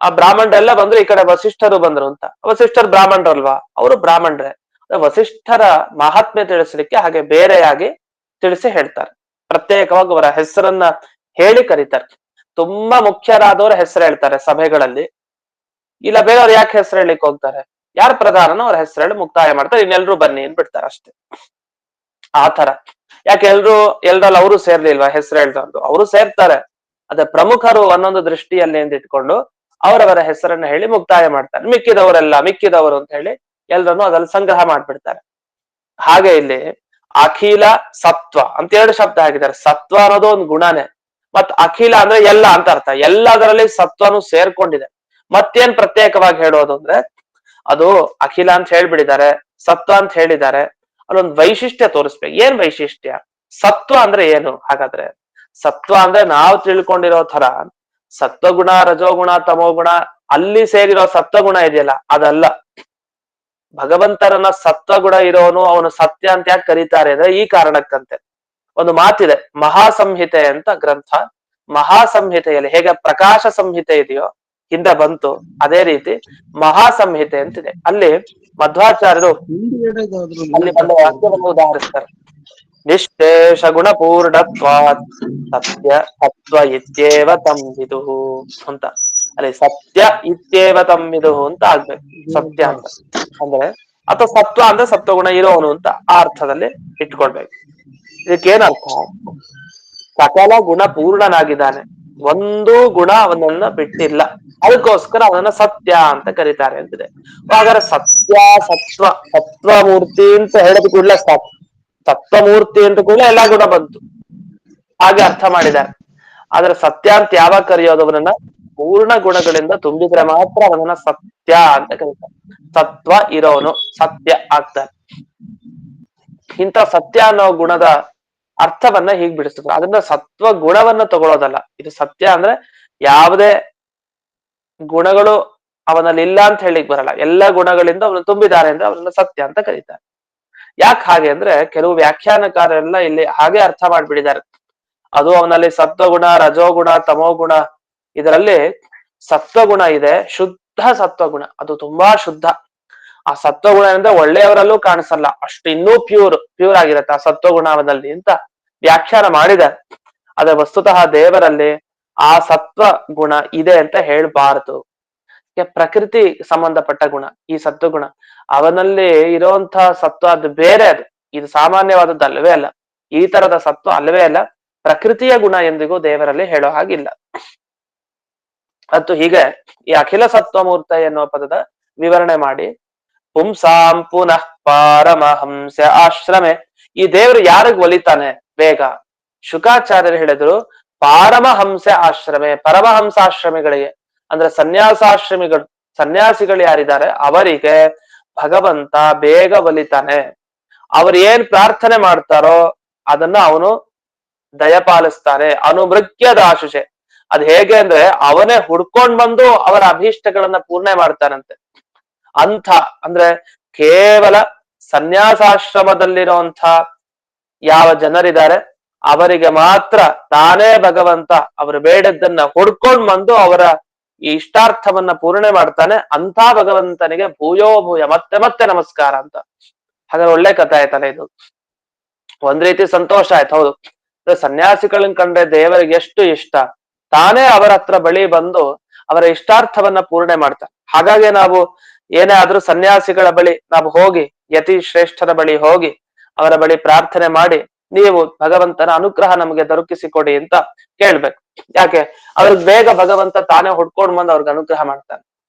ಆ ಬ್ರಾಹ್ಮಣರೆಲ್ಲ ಬಂದ್ರು, ಈ ಕಡೆ ವಸಿಷ್ಠರು ಬಂದ್ರು ಅಂತ. ವಸಿಷ್ಠರು ಬ್ರಾಹ್ಮಣರಲ್ವಾ? ಅವರು ಬ್ರಾಹ್ಮಣರೇ. ವಸಿಷ್ಠರ ಮಹಾತ್ಮೆ ತಿಳಿಸ್ಲಿಕ್ಕೆ ಹಾಗೆ ಬೇರೆಯಾಗಿ ತಿಳಿಸಿ ಹೇಳ್ತಾರೆ, ಪ್ರತ್ಯೇಕವಾಗಿ ಅವರ ಹೆಸರನ್ನ ಹೇಳಿ ಕರೀತಾರೆ. ತುಂಬಾ ಮುಖ್ಯರಾದವರ ಹೆಸರು ಹೇಳ್ತಾರೆ ಸಭೆಗಳಲ್ಲಿ. ಇಲ್ಲ ಬೇರೆಯವ್ರು ಯಾಕೆ ಹೆಸರು ಹೇಳಿಕ್ ಹೋಗ್ತಾರೆ? ಯಾರು ಪ್ರಧಾನನೋ ಅವ್ರ ಹೆಸರು ಹೇಳಿ ಮುಕ್ತಾಯ ಮಾಡ್ತಾರೆ, ಇನ್ನೆಲ್ರು ಬನ್ನಿ ಅಂದ್ಬಿಡ್ತಾರೆ ಅಷ್ಟೇ. ಆ ತರ ಯಾಕೆ ಎಲ್ರಲ್ಲಿ ಅವರು ಸೇರ್ಲಿಲ್ವಾ ಹೆಸರು ಹೇಳ್ದವ್ರು? ಅವರು ಸೇರ್ತಾರೆ, ಅದೇ ಪ್ರಮುಖರು ಅನ್ನೊಂದು ದೃಷ್ಟಿಯಲ್ಲಿ ಇಟ್ಕೊಂಡು ಅವರವರ ಹೆಸರನ್ನ ಹೇಳಿ ಮುಕ್ತಾಯ ಮಾಡ್ತಾರೆ. ಮಿಕ್ಕಿದವರು ಅಂತ ಹೇಳಿ ಎಲ್ರನ್ನು ಅದ್ರಲ್ಲಿ ಸಂಗ್ರಹ ಮಾಡ್ಬಿಡ್ತಾರೆ. ಹಾಗೆ ಇಲ್ಲಿ ಅಖಿಲ ಸತ್ವ ಅಂತ ಎರಡು ಶಬ್ದ ಹಾಕಿದ್ದಾರೆ. ಸತ್ವ ಅನ್ನೋದು ಒಂದು ಗುಣನೇ, ಮತ್ ಅಖಿಲ ಅಂದ್ರೆ ಎಲ್ಲ ಅಂತ ಅರ್ಥ. ಎಲ್ಲದರಲ್ಲಿ ಸತ್ವನು ಸೇರ್ಕೊಂಡಿದೆ. ಮತ್ತೇನ್ ಪ್ರತ್ಯೇಕವಾಗಿ ಹೇಳೋದು ಅಂದ್ರೆ ಅದು ಅಖಿಲ ಅಂತ ಹೇಳ್ಬಿಡಿದ್ದಾರೆ, ಸತ್ವ ಅಂತ ಹೇಳಿದ್ದಾರೆ, ಅಲ್ಲೊಂದು ವೈಶಿಷ್ಟ್ಯ ತೋರಿಸ್ಬೇಕು. ಏನ್ ವೈಶಿಷ್ಟ್ಯ? ಸತ್ವ ಅಂದ್ರೆ ಏನು ಹಾಗಾದ್ರೆ? ಸತ್ವ ಅಂದ್ರೆ ನಾವು ತಿಳ್ಕೊಂಡಿರೋ ತರ ಸತ್ವಗುಣ, ರಜೋಗುಣ, ತಮೋಗುಣ ಅಲ್ಲಿ ಸೇರಿರೋ ಸತ್ವಗುಣ ಇದೆಯಲ್ಲ ಅದಲ್ಲ. ಭಗವಂತರನ್ನ ಸತ್ವಗುಣ ಇರೋನು ಅವನು ಸತ್ಯ ಅಂತ ಯಾಕೆ ಕರೀತಾರೆ ಅಂದ್ರೆ ಈ ಕಾರಣಕ್ಕಂತೆ. ಒಂದು ಮಾತಿದೆ, ಮಹಾಸಂಹಿತೆ ಅಂತ ಗ್ರಂಥ. ಮಹಾಸಂಹಿತೆಯಲ್ಲಿ ಹೇಗೆ ಪ್ರಕಾಶ ಸಂಹಿತೆ ಇದೆಯೋ ಹಿಂದೆ ಬಂತು, ಅದೇ ರೀತಿ ಮಹಾಸಂಹಿತೆ ಅಂತಿದೆ. ಅಲ್ಲಿ ಮಧ್ವಾಚಾರ್ಯರು ಅಲ್ಲಿ ಬಂದ ವಾಕ್ಯವನ್ನು ಉದಾಹರಿಸ್ತಾರೆ. ನಿಷ್ಠೇಷ ಗುಣಪೂರ್ಣತ್ವಾತ್ ಸತ್ಯ ಸತ್ವ ಇತ್ಯೇವ ತಂಬಿದು ಅಂತ. ಅಲ್ಲಿ ಸತ್ಯ ಇತ್ಯೇವ ತಂಬಿದು ಅಂತ ಆಗ್ಬೇಕು, ಸತ್ಯ ಅಂತ ಅಂದ್ರೆ, ಅಥವಾ ಸತ್ವ ಅಂದ್ರೆ ಸತ್ವಗುಣ ಇರೋನು ಅಂತ ಆ ಅರ್ಥದಲ್ಲಿ ಇಟ್ಕೊಳ್ಬೇಕು. ಇದಕ್ಕೇನರ್ಥ? ಸಕಲ ಗುಣ ಪೂರ್ಣನಾಗಿದ್ದಾನೆ, ಒಂದು ಗುಣ ಅವನನ್ನ ಬಿಟ್ಟಿಲ್ಲ, ಅದಕ್ಕೋಸ್ಕರ ಅವನನ್ನ ಸತ್ಯ ಅಂತ ಕರೀತಾರೆ ಅಂತಿದೆ. ಹಾಗಾದ್ರೆ ಸತ್ಯ ಸತ್ವ ಸತ್ವಮೂರ್ತಿ ಅಂತ ಹೇಳಿದ ಕೂಡಲೇ ಸತ್ವಮೂರ್ತಿ ಅಂತ ಕೂಡ ಎಲ್ಲಾ ಗುಣ ಬಂತು, ಹಾಗೆ ಅರ್ಥ ಮಾಡಿದ್ದಾರೆ. ಆದ್ರೆ ಸತ್ಯ ಅಂತ ಯಾವಾಗ ಕರೆಯೋದು? ಅವನನ್ನ ಪೂರ್ಣ ಗುಣಗಳಿಂದ ತುಂಬಿದ್ರೆ ಮಾತ್ರ ಅವನನ್ನ ಸತ್ಯ ಅಂತ ಕರೀತಾರೆ. ಸತ್ವ ಇರೋನು ಸತ್ಯ ಆಗ್ತಾನೆ. ಇಂಥ ಸತ್ಯ ಅನ್ನೋ ಗುಣದ ಅರ್ಥವನ್ನ ಹೀಗ್ ಬಿಡಿಸ್ತಾರೆ. ಅದನ್ನ ಸತ್ವ ಗುಣವನ್ನ ತಗೊಳ್ಳೋದಲ್ಲ. ಇದು ಸತ್ಯ ಅಂದ್ರೆ ಯಾವುದೇ ಗುಣಗಳು ಅವನಲ್ಲಿ ಇಲ್ಲ ಅಂತ ಹೇಳಿಕ್ ಬರಲ್ಲ, ಎಲ್ಲ ಗುಣಗಳಿಂದ ಅವನು ತುಂಬಿದ್ದಾರೆ ಅಂದ್ರೆ ಅವನನ್ನ ಸತ್ಯ ಅಂತ ಕರೀತಾರೆ. ಯಾಕೆ ಹಾಗೆ ಅಂದ್ರೆ ಕೆಲವು ವ್ಯಾಖ್ಯಾನಕಾರರೆಲ್ಲ ಇಲ್ಲಿ ಹಾಗೆ ಅರ್ಥ ಮಾಡ್ಬಿಟ್ಟಿದ್ದಾರೆ. ಅದು ಅವನಲ್ಲಿ ಸತ್ವಗುಣ, ರಜೋಗುಣ, ತಮೋಗುಣ, ಇದರಲ್ಲಿ ಸತ್ವಗುಣ ಇದೆ, ಶುದ್ಧ ಸತ್ವಗುಣ, ಅದು ತುಂಬಾ ಶುದ್ಧ. ಆ ಸತ್ವಗುಣ ಅಂದ್ರೆ ಒಳ್ಳೆಯವರಲ್ಲೂ ಕಾಣಿಸಲ್ಲ, ಅಷ್ಟು ಇನ್ನೂ ಪ್ಯೂರ್ ಆಗಿರತ್ತೆ ಆ ಸತ್ವಗುಣ ಅವನಲ್ಲಿ ಅಂತ ವ್ಯಾಖ್ಯಾನ ಮಾಡಿದ್ದಾರೆ. ಅದೇ ವಸ್ತುತಃ ದೇವರಲ್ಲಿ ಆ ಸತ್ವ ಗುಣ ಇದೆ ಅಂತ ಹೇಳ್ಬಾರ್ದು. ಪ್ರಕೃತಿ ಸಂಬಂಧಪಟ್ಟ ಗುಣ ಈ ಸತ್ವಗುಣ, ಅವನಲ್ಲಿ ಇರುವಂತಹ ಸತ್ವ ಅದು ಬೇರೆ, ಅದು ಇದು ಸಾಮಾನ್ಯವಾದದ್ದು ಅಲ್ಲವೇ ಅಲ್ಲ, ಈ ತರದ ಸತ್ವ ಅಲ್ಲವೇ ಅಲ್ಲ. ಪ್ರಕೃತಿಯ ಗುಣ ಎಂದಿಗೂ ದೇವರಲ್ಲಿ ಹೇಳೋ ಹಾಗಿಲ್ಲ. ಮತ್ತು ಹೀಗೆ ಈ ಅಖಿಲ ಸತ್ವಮೂರ್ತ ಎನ್ನುವ ಪದದ ವಿವರಣೆ ಮಾಡಿ, ಪುಂಸಾಂ ಪುನಃ ಪಾರಮಹಂಸ ಆಶ್ರಮೆ, ಈ ದೇವರು ಯಾರಿಗ್ ಒಲಿತಾನೆ ಬೇಗ? ಶುಕಾಚಾರ್ಯರು ಹೇಳಿದ್ರು ಪಾರಮಹಂಸ ಆಶ್ರಮೆ, ಪರಮಹಂಸಾಶ್ರಮಿಗಳಿಗೆ ಅಂದ್ರೆ ಸನ್ಯಾಸಿಗಳು ಯಾರಿದ್ದಾರೆ ಅವರಿಗೆ ಭಗವಂತ ಬೇಗ ಒಲಿತಾನೆ. ಅವ್ರು ಏನ್ ಪ್ರಾರ್ಥನೆ ಮಾಡ್ತಾರೋ ಅದನ್ನ ಅವನು ದಯಪಾಲಿಸ್ತಾನೆ. ಅನುಮೃಗ್ಯದ ಆಶುಷೆ, ಅದ್ ಹೇಗೆ ಅಂದ್ರೆ ಅವನೇ ಹುಡ್ಕೊಂಡ್ ಬಂದು ಅವರ ಅಭೀಷ್ಟಗಳನ್ನ ಪೂರ್ಣೆ ಮಾಡ್ತಾನಂತೆ. ಅಂಥ ಅಂದ್ರೆ ಕೇವಲ ಸನ್ಯಾಸಾಶ್ರಮದಲ್ಲಿರುವಂಥ ಯಾವ ಜನರಿದ್ದಾರೆ ಅವರಿಗೆ ಮಾತ್ರ ತಾನೇ ಭಗವಂತ ಅವರು ಬೇಡದ್ದನ್ನ ಹುಡ್ಕೊಂಡ್ ಬಂದು ಅವರ ಈ ಇಷ್ಟಾರ್ಥವನ್ನ ಪೂರ್ಣೆ ಮಾಡ್ತಾನೆ. ಅಂಥ ಭಗವಂತನಿಗೆ ಭೂಯೋ ಭೂಯ ಮತ್ತೆ ಮತ್ತೆ ನಮಸ್ಕಾರ ಅಂತ. ಹಾಗಾದ್ರೆ ಒಳ್ಳೆ ಕಥೆ ಆಯ್ತಲ್ಲ ಇದು, ಒಂದ್ ರೀತಿ ಸಂತೋಷ ಆಯ್ತು. ಹೌದು, ಸನ್ಯಾಸಿಗಳನ್ನ ಕಂಡ್ರೆ ದೇವರಿಗೆ ಎಷ್ಟು ಇಷ್ಟ, ತಾನೇ ಅವರ ಹತ್ರ ಬಳಿ ಬಂದು ಅವರ ಇಷ್ಟಾರ್ಥವನ್ನ ಪೂರ್ಣೆ ಮಾಡ್ತಾರೆ. ಹಾಗಾಗಿ ನಾವು ಏನೇ ಆದ್ರೂ ಸನ್ಯಾಸಿಗಳ ಬಳಿ ನಾವು ಹೋಗಿ, ಯತಿ ಶ್ರೇಷ್ಠರ ಬಳಿ ಹೋಗಿ ಅವರ ಬಳಿ ಪ್ರಾರ್ಥನೆ ಮಾಡಿ, ನೀವು ಭಗವಂತನ ಅನುಗ್ರಹ ನಮಗೆ ದೊರಕಿಸಿಕೊಡಿ ಅಂತ ಕೇಳ್ಬೇಕು. ಯಾಕೆ? ಅವ್ರಿಗೆ ಬೇಗ ಭಗವಂತ ತಾನೇ ಹುಡ್ಕೊಂಡ್ ಬಂದು ಅವ್ರಿಗೆ ಅನುಗ್ರಹ ಮಾಡ್ತಾನೆ.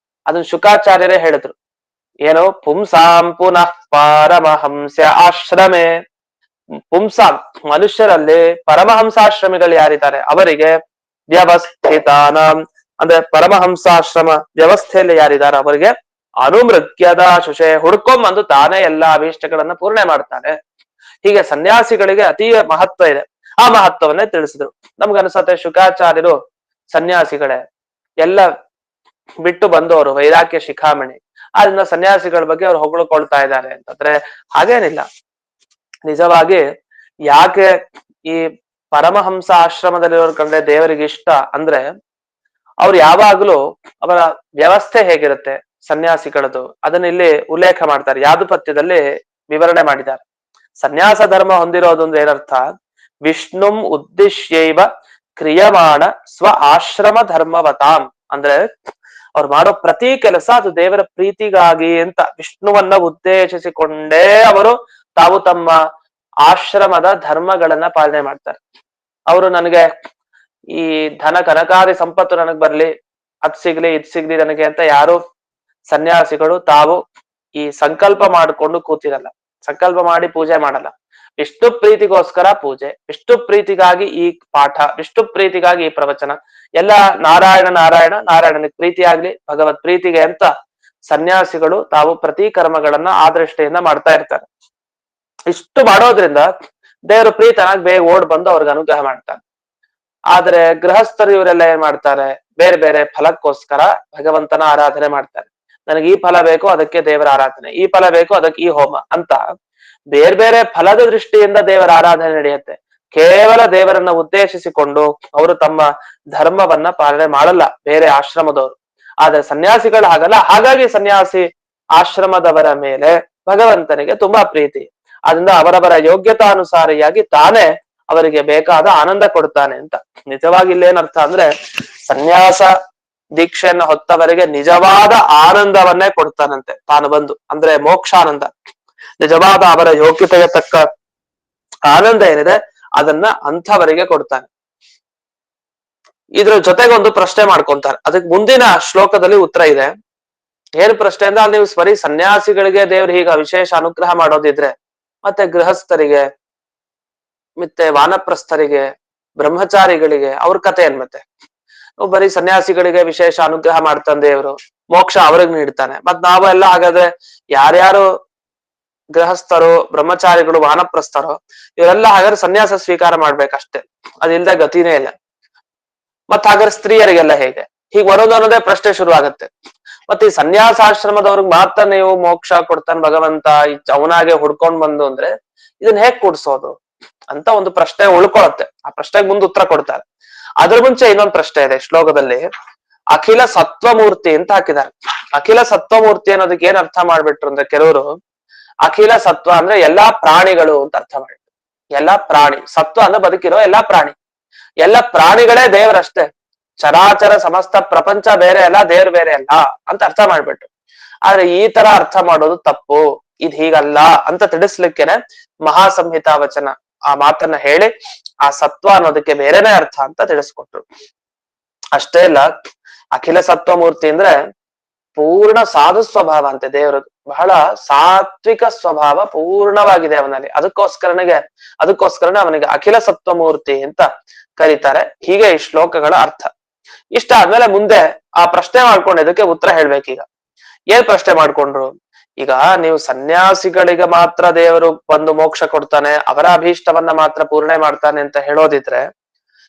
ಅದನ್ನ ಶುಕಾಚಾರ್ಯರೇ ಹೇಳಿದ್ರು. ಏನು? ಪುಂಸಾಂ ಪುನಃ ಪಾರಮಹಂಸ ಆಶ್ರಮೆ, ಪುಂಸಾಂ ಮನುಷ್ಯರಲ್ಲಿ ಪರಮಹಂಸಾಶ್ರಮಿಗಳು ಯಾರಿದ್ದಾರೆ ಅವರಿಗೆ ವ್ಯವಸ್ಥಿತಾನಾಂ ಅಂದ್ರೆ ಪರಮಹಂಸಾಶ್ರಮ ವ್ಯವಸ್ಥೆಯಲ್ಲಿ ಯಾರಿದ್ದಾರೆ ಅವರಿಗೆ ಅನುಮೃಗ್ಯದ ಶುಷೆ, ಹುಡ್ಕೊಂಬಂದು ತಾನೇ ಎಲ್ಲಾ ಅಭೀಷ್ಟಗಳನ್ನ ಪೂರ್ಣೆ ಮಾಡ್ತಾನೆ. ಹೀಗೆ ಸನ್ಯಾಸಿಗಳಿಗೆ ಅತೀ ಮಹತ್ವ ಇದೆ. ಆ ಮಹತ್ವವನ್ನೇ ತಿಳಿಸಿದ್ರು. ನಮ್ಗನ್ಸತ್ತೆ ಶುಕಾಚಾರ್ಯರು ಸನ್ಯಾಸಿಗಳೇ, ಎಲ್ಲ ಬಿಟ್ಟು ಬಂದವರು, ವೈರಾಗ್ಯ ಶಿಖಾಮಣಿ, ಆದ್ರಿಂದ ಸನ್ಯಾಸಿಗಳ ಬಗ್ಗೆ ಅವ್ರು ಹೊಗಳ್ಕೊಳ್ತಾ ಇದ್ದಾರೆ ಅಂತಂದ್ರೆ ಹಾಗೇನಿಲ್ಲ. ನಿಜವಾಗಿ ಯಾಕೆ ಈ ಪರಮಹಂಸ ಆಶ್ರಮದಲ್ಲಿರೋರ್ ಕಂಡ್ರೆ ದೇವರಿಗೆ ಇಷ್ಟ ಅಂದ್ರೆ, ಅವ್ರು ಯಾವಾಗ್ಲೂ ಅವರ ವ್ಯವಸ್ಥೆ ಹೇಗಿರುತ್ತೆ ಸನ್ಯಾಸಿಗಳದು ಅದನ್ನ ಇಲ್ಲಿ ಉಲ್ಲೇಖ ಮಾಡ್ತಾರೆ. ಯಾದುಪತ್ಯದಲ್ಲಿ ವಿವರಣೆ ಮಾಡಿದ್ದಾರೆ. ಸನ್ಯಾಸ ಧರ್ಮ ಹೊಂದಿರೋದು ಅಂದ್ರೆ ಏನರ್ಥ? ವಿಷ್ಣುಂ ಉದ್ದೇಶ್ಯೈವ ಕ್ರಿಯಮಾಣ ಸ್ವ ಆಶ್ರಮ ಧರ್ಮವತಾಂ, ಅಂದ್ರೆ ಅವ್ರು ಮಾಡೋ ಪ್ರತಿ ಕೆಲಸ ಅದು ದೇವರ ಪ್ರೀತಿಗಾಗಿ ಅಂತ ವಿಷ್ಣುವನ್ನ ಉದ್ದೇಶಿಸಿಕೊಂಡೇ ಅವರು ತಾವು ತಮ್ಮ ಆಶ್ರಮದ ಧರ್ಮಗಳನ್ನ ಪಾಲನೆ ಮಾಡ್ತಾರೆ. ಅವರು ನನಗೆ ಈ ಧನ ಕನಕಾದಿ ಸಂಪತ್ತು ನನಗ್ ಬರ್ಲಿ, ಅದ್ ಸಿಗ್ಲಿ ಇದ್ ಸಿಗ್ಲಿ ನನಗೆ ಅಂತ ಯಾರು ಸನ್ಯಾಸಿಗಳು ತಾವು ಈ ಸಂಕಲ್ಪ ಮಾಡ್ಕೊಂಡು ಕೂತಿರಲ್ಲ, ಸಂಕಲ್ಪ ಮಾಡಿ ಪೂಜೆ ಮಾಡಲ್ಲ. ವಿಷ್ಣು ಪ್ರೀತಿಗೋಸ್ಕರ ಪೂಜೆ, ವಿಷ್ಣು ಪ್ರೀತಿಗಾಗಿ ಈ ಪಾಠ, ವಿಷ್ಣು ಪ್ರೀತಿಗಾಗಿ ಈ ಪ್ರವಚನ, ಎಲ್ಲ ನಾರಾಯಣ ನಾರಾಯಣ ನಾರಾಯಣನಿಗೆ ಪ್ರೀತಿ ಆಗ್ಲಿ, ಭಗವತ್ ಪ್ರೀತಿಗೆ ಅಂತ ಸನ್ಯಾಸಿಗಳು ತಾವು ಪ್ರತಿ ಕರ್ಮಗಳನ್ನ ಆ ದೃಷ್ಟಿಯಿಂದ ಮಾಡ್ತಾ ಇರ್ತಾರೆ. ಇಷ್ಟು ಮಾಡೋದ್ರಿಂದ ದೇವರು ಪ್ರೀತನಾಗಿ ಬೇಗ ಓಡ್ ಬಂದು ಅವ್ರಿಗೆ ಅನುಗ್ರಹ ಮಾಡ್ತಾನೆ. ಆದ್ರೆ ಗೃಹಸ್ಥರು ಇವರೆಲ್ಲ ಏನ್ ಮಾಡ್ತಾರೆ, ಬೇರೆ ಬೇರೆ ಫಲಕ್ಕೋಸ್ಕರ ಭಗವಂತನ ಆರಾಧನೆ ಮಾಡ್ತಾರೆ. ನನಗೆ ಈ ಫಲ ಬೇಕು, ಅದಕ್ಕೆ ದೇವರ ಆರಾಧನೆ, ಈ ಫಲ ಬೇಕು, ಅದಕ್ಕೆ ಈ ಹೋಮ ಅಂತ ಬೇರೆ ಬೇರೆ ಫಲದ ದೃಷ್ಟಿಯಿಂದ ದೇವರ ಆರಾಧನೆ ನಡೆಯುತ್ತೆ. ಕೇವಲ ದೇವರನ್ನ ಉದ್ದೇಶಿಸಿಕೊಂಡು ಅವರು ತಮ್ಮ ಧರ್ಮವನ್ನ ಪಾಲನೆ ಮಾಡಲ್ಲ ಬೇರೆ ಆಶ್ರಮದವರು. ಆದ್ರೆ ಸನ್ಯಾಸಿಗಳು ಹಾಗಲ್ಲ. ಹಾಗಾಗಿ ಸನ್ಯಾಸಿ ಆಶ್ರಮದವರ ಮೇಲೆ ಭಗವಂತನಿಗೆ ತುಂಬಾ ಪ್ರೀತಿ. ಅದರಿಂದ ಅವರವರ ಯೋಗ್ಯತಾನುಸಾರಿಯಾಗಿ ತಾನೇ ಅವರಿಗೆ ಬೇಕಾದ ಆನಂದ ಕೊಡ್ತಾನೆ ಅಂತ. ನಿಜವಾಗಿ ಇಲ್ಲೇನರ್ಥ ಅಂದ್ರೆ, ಸನ್ಯಾಸ ದೀಕ್ಷೆಯನ್ನ ಹೊತ್ತವರಿಗೆ ನಿಜವಾದ ಆನಂದವನ್ನೇ ಕೊಡ್ತಾನಂತೆ ತಾನು ಬಂದು, ಅಂದ್ರೆ ಮೋಕ್ಷಾನಂದ. ನಿಜವಾದ ಅವರ ಯೋಗ್ಯತೆಗೆ ತಕ್ಕ ಆನಂದ ಏನಿದೆ ಅದನ್ನ ಅಂಥವರಿಗೆ ಕೊಡ್ತಾನೆ. ಇದ್ರ ಜೊತೆಗೆ ಒಂದು ಪ್ರಶ್ನೆ ಮಾಡ್ಕೊಂತಾರೆ, ಅದಕ್ಕೆ ಮುಂದಿನ ಶ್ಲೋಕದಲ್ಲಿ ಉತ್ತರ ಇದೆ. ಏನ್ ಪ್ರಶ್ನೆ ಅಂದ್ರೆ, ನೀವು ಬರೀ ಸನ್ಯಾಸಿಗಳಿಗೆ ದೇವ್ರು ಹೀಗ ವಿಶೇಷ ಅನುಗ್ರಹ ಮಾಡೋದಿದ್ರೆ ಮತ್ತೆ ಗೃಹಸ್ಥರಿಗೆ, ಮತ್ತೆ ವಾನಪ್ರಸ್ಥರಿಗೆ, ಬ್ರಹ್ಮಚಾರಿಗಳಿಗೆ ಅವ್ರ ಕಥೆ ಏನ್ ಮತ್ತೆ? ಬರೀ ಸನ್ಯಾಸಿಗಳಿಗೆ ವಿಶೇಷ ಅನುಗ್ರಹ ಮಾಡ್ತಾನೆ ದೇವರು, ಮೋಕ್ಷ ಅವ್ರಿಗೆ ನೀಡ್ತಾನೆ, ಮತ್ ನಾವು ಎಲ್ಲ ಹಾಗಾದ್ರೆ ಯಾರ್ಯಾರು ಗೃಹಸ್ಥರು, ಬ್ರಹ್ಮಚಾರಿಗಳು, ವಾನಪ್ರಸ್ಥರು ಇವರೆಲ್ಲ ಹಾಗಾದ್ರೆ ಸನ್ಯಾಸ ಸ್ವೀಕಾರ ಮಾಡ್ಬೇಕಷ್ಟೇ, ಅದಿಲ್ದ ಗತಿನೇ ಇಲ್ಲ. ಮತ್ ಹಾಗಾದ್ರೆ ಸ್ತ್ರೀಯರಿಗೆಲ್ಲ ಹೇಗೆ? ಹೀಗೆ ಅನ್ನೋದೇ ಪ್ರಶ್ನೆ ಶುರು ಆಗತ್ತೆ. ಮತ್ತೆ ಈ ಸನ್ಯಾಸಾಶ್ರಮದವ್ರಿಗೆ ಮಾತ್ರ ನೀವು ಮೋಕ್ಷ ಕೊಡ್ತಾನೆ ಭಗವಂತ, ಅವನಾಗೆ ಹುಡ್ಕೊಂಡ್ ಬಂದು ಅಂದ್ರೆ ಇದನ್ನ ಹೇಗ್ ಕೊಡ್ಸೋದು ಅಂತ ಒಂದು ಪ್ರಶ್ನೆ ಉಳ್ಕೊಳತ್ತೆ. ಆ ಪ್ರಶ್ನೆಗೆ ಮುಂದೆ ಉತ್ತರ ಕೊಡ್ತಾರೆ. ಅದ್ರ ಮುಂಚೆ ಇನ್ನೊಂದು ಪ್ರಶ್ನೆ ಇದೆ ಶ್ಲೋಕದಲ್ಲಿ. ಅಖಿಲ ಸತ್ವಮೂರ್ತಿ ಅಂತ ಹಾಕಿದ್ದಾರೆ. ಅಖಿಲ ಸತ್ವಮೂರ್ತಿ ಅನ್ನೋದಕ್ಕೆ ಏನ್ ಅರ್ಥ ಮಾಡ್ಬಿಟ್ರು ಅಂದ್ರೆ ಕೆಲವರು, ಅಖಿಲ ಸತ್ವ ಅಂದ್ರೆ ಎಲ್ಲಾ ಪ್ರಾಣಿಗಳು ಅಂತ ಅರ್ಥ ಮಾಡಿದ್ರು. ಎಲ್ಲಾ ಪ್ರಾಣಿ, ಸತ್ವ ಅಂದ್ರೆ ಬದುಕಿರೋ ಎಲ್ಲಾ ಪ್ರಾಣಿ, ಎಲ್ಲ ಪ್ರಾಣಿಗಳೇ ದೇವರಷ್ಟೇ, ಚರಾಚರ ಸಮಸ್ತ ಪ್ರಪಂಚ ಬೇರೆ ಅಲ್ಲ, ದೇವ್ರು ಬೇರೆ ಅಲ್ಲ ಅಂತ ಅರ್ಥ ಮಾಡ್ಬಿಟ್ರು. ಆದ್ರೆ ಈ ತರ ಅರ್ಥ ಮಾಡೋದು ತಪ್ಪು, ಇದ್ ಹೀಗಲ್ಲ ಅಂತ ತಿಳಿಸ್ಲಿಕ್ಕೇನೆ ಮಹಾಸಂಹಿತಾ ವಚನ ಆ ಮಾತನ್ನ ಹೇಳಿ ಆ ಸತ್ವ ಅನ್ನೋದಕ್ಕೆ ಬೇರೆನೆ ಅರ್ಥ ಅಂತ ತಿಳಿಸ್ಕೊಟ್ರು. ಅಷ್ಟೇ ಇಲ್ಲ, ಅಖಿಲ ಸತ್ವ ಮೂರ್ತಿ ಅಂದ್ರೆ ಪೂರ್ಣ ಸಾಧು ಸ್ವಭಾವ ಅಂತೆ ದೇವರದು. ಬಹಳ ಸಾತ್ವಿಕ ಸ್ವಭಾವ ಪೂರ್ಣವಾಗಿದೆ ಅವನಲ್ಲಿ. ಅದಕ್ಕೋಸ್ಕರನೇ ಅವನಿಗೆ ಅಖಿಲ ಸತ್ವ ಮೂರ್ತಿ ಅಂತ ಕರೀತಾರೆ. ಹೀಗೆ ಈ ಶ್ಲೋಕಗಳ ಅರ್ಥ. ಇಷ್ಟ ಆದ್ಮೇಲೆ ಮುಂದೆ ಆ ಪ್ರಶ್ನೆ ಮಾಡ್ಕೊಂಡಿದ್ದಕ್ಕೆ ಉತ್ತರ ಹೇಳ್ಬೇಕೀಗ. ಏನ್ ಪ್ರಶ್ನೆ ಮಾಡ್ಕೊಂಡ್ರು? ಈಗ ನೀವು ಸನ್ಯಾಸಿಗಳಿಗೆ ಮಾತ್ರ ದೇವರು ಬಂದು ಮೋಕ್ಷ ಕೊಡ್ತಾನೆ, ಅವರ ಅಭೀಷ್ಟವನ್ನ ಮಾತ್ರ ಪೂರ್ಣೆ ಮಾಡ್ತಾನೆ ಅಂತ ಹೇಳೋದಿದ್ರೆ,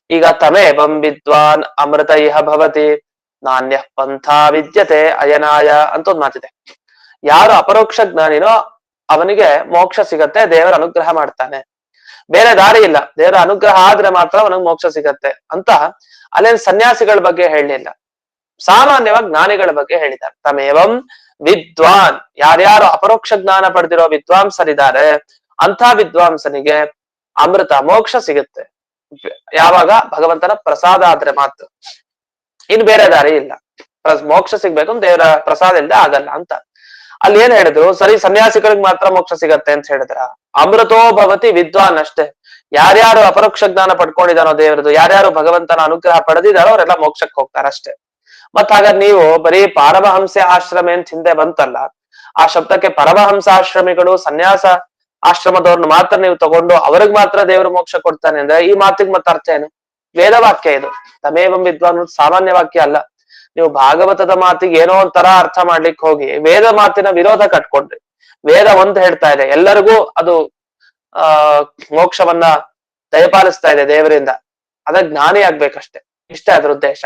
ಈಗ ತಮೇವಂ ವಿದ್ವಾನ್ ಅಮೃತ ಇಹ ಭವತಿ ನಾಣ್ಯ ಪಂಥ ವಿದ್ಯತೆ ಅಯನಾಯ ಅಂತ ಒಂದ್ ಮಾತಿದೆ. ಯಾರು ಅಪರೋಕ್ಷ ಜ್ಞಾನಿನೋ ಅವನಿಗೆ ಮೋಕ್ಷ ಸಿಗತ್ತೆ, ದೇವರ ಅನುಗ್ರಹ ಮಾಡ್ತಾನೆ, ಬೇರೆ ದಾರಿ ಇಲ್ಲ, ದೇವರ ಅನುಗ್ರಹ ಆದ್ರೆ ಮಾತ್ರ ಅವನಿಗೆ ಮೋಕ್ಷ ಸಿಗತ್ತೆ ಅಂತ ಅಲ್ಲೇನ್ ಸನ್ಯಾಸಿಗಳ ಬಗ್ಗೆ ಹೇಳಲಿಲ್ಲ, ಸಾಮಾನ್ಯವಾಗಿ ಜ್ಞಾನಿಗಳ ಬಗ್ಗೆ ಹೇಳಿದ್ದಾರೆ. ತಮೇವಂ ವಿದ್ವಾನ್, ಯಾರ್ಯಾರು ಅಪರೋಕ್ಷ ಜ್ಞಾನ ಪಡೆದಿರೋ ವಿದ್ವಾಂಸರಿದ್ದಾರೆ ಅಂಥ ವಿದ್ವಾಂಸನಿಗೆ ಅಮೃತ ಮೋಕ್ಷ ಸಿಗುತ್ತೆ. ಯಾವಾಗ? ಭಗವಂತನ ಪ್ರಸಾದ ಆದ್ರೆ ಮಾತ್ರ, ಇನ್ ಬೇರೆ ದಾರಿ ಇಲ್ಲ. ಮೋಕ್ಷ ಸಿಗ್ಬೇಕು ದೇವರ ಪ್ರಸಾದ ಇಲ್ಲದೆ ಆಗಲ್ಲ ಅಂತ. ಅಲ್ಲಿ ಏನ್ ಹೇಳಿದ್ರು? ಸರಿ ಸನ್ಯಾಸಿಗಳಿಗೆ ಮಾತ್ರ ಮೋಕ್ಷ ಸಿಗತ್ತೆ ಅಂತ ಹೇಳಿದ್ರ? ಅಮೃತೋ ಭವತಿ ವಿದ್ವಾನ್ ಅಷ್ಟೇ. ಯಾರ್ಯಾರು ಅಪರೋಕ್ಷ ಜ್ಞಾನ ಪಡ್ಕೊಂಡಿದಾನೋ ದೇವರದು, ಯಾರ್ಯಾರು ಭಗವಂತನ ಅನುಗ್ರಹ ಪಡೆದಿದಾರೋ ಅವರೆಲ್ಲ ಮೋಕ್ಷಕ್ಕೆ ಹೋಗ್ತಾರ ಅಷ್ಟೇ. ಮತ್ ಹಾಗಾದ್ರೆ ನೀವು ಬರೀ ಪಾರಮಹಂಸೆ ಆಶ್ರಮ ಅಂತ ಹಿಂದೆ ಬಂತಲ್ಲ, ಆ ಶಬ್ದಕ್ಕೆ ಪರಮಹಂಸಾಶ್ರಮಿಗಳು ಸನ್ಯಾಸ ಆಶ್ರಮದವ್ರನ್ನ ಮಾತ್ರ ನೀವು ತಗೊಂಡು ಅವ್ರಿಗೆ ಮಾತ್ರ ದೇವರು ಮೋಕ್ಷ ಕೊಡ್ತಾನೆ ಅಂದ್ರೆ ಈ ಮಾತಿಗೆ ಮತ್ತೆ ಅರ್ಥ ಏನು? ವೇದವಾಕ್ಯ ಇದು, ತಮೇವಂ ವಿದ್ವಾನ್ ಸಾಮಾನ್ಯ ವಾಕ್ಯ ಅಲ್ಲ. ನೀವು ಭಾಗವತದ ಮಾತಿಗೆ ಏನೋ ಒಂಥರ ಅರ್ಥ ಮಾಡ್ಲಿಕ್ಕೆ ಹೋಗಿ ವೇದ ಮಾತಿನ ವಿರೋಧ ಕಟ್ಕೊಂಡ್ರಿ. ವೇದ ಒಂದ್ ಹೇಳ್ತಾ ಇದೆ, ಎಲ್ಲರಿಗೂ ಅದು ಮೋಕ್ಷವನ್ನ ದಯಪಾಲಿಸ್ತಾ ಇದೆ ದೇವರಿಂದ, ಅದ ಜ್ಞಾನಿ ಆಗ್ಬೇಕಷ್ಟೇ, ಇಷ್ಟೇ ಅದ್ರ ಉದ್ದೇಶ.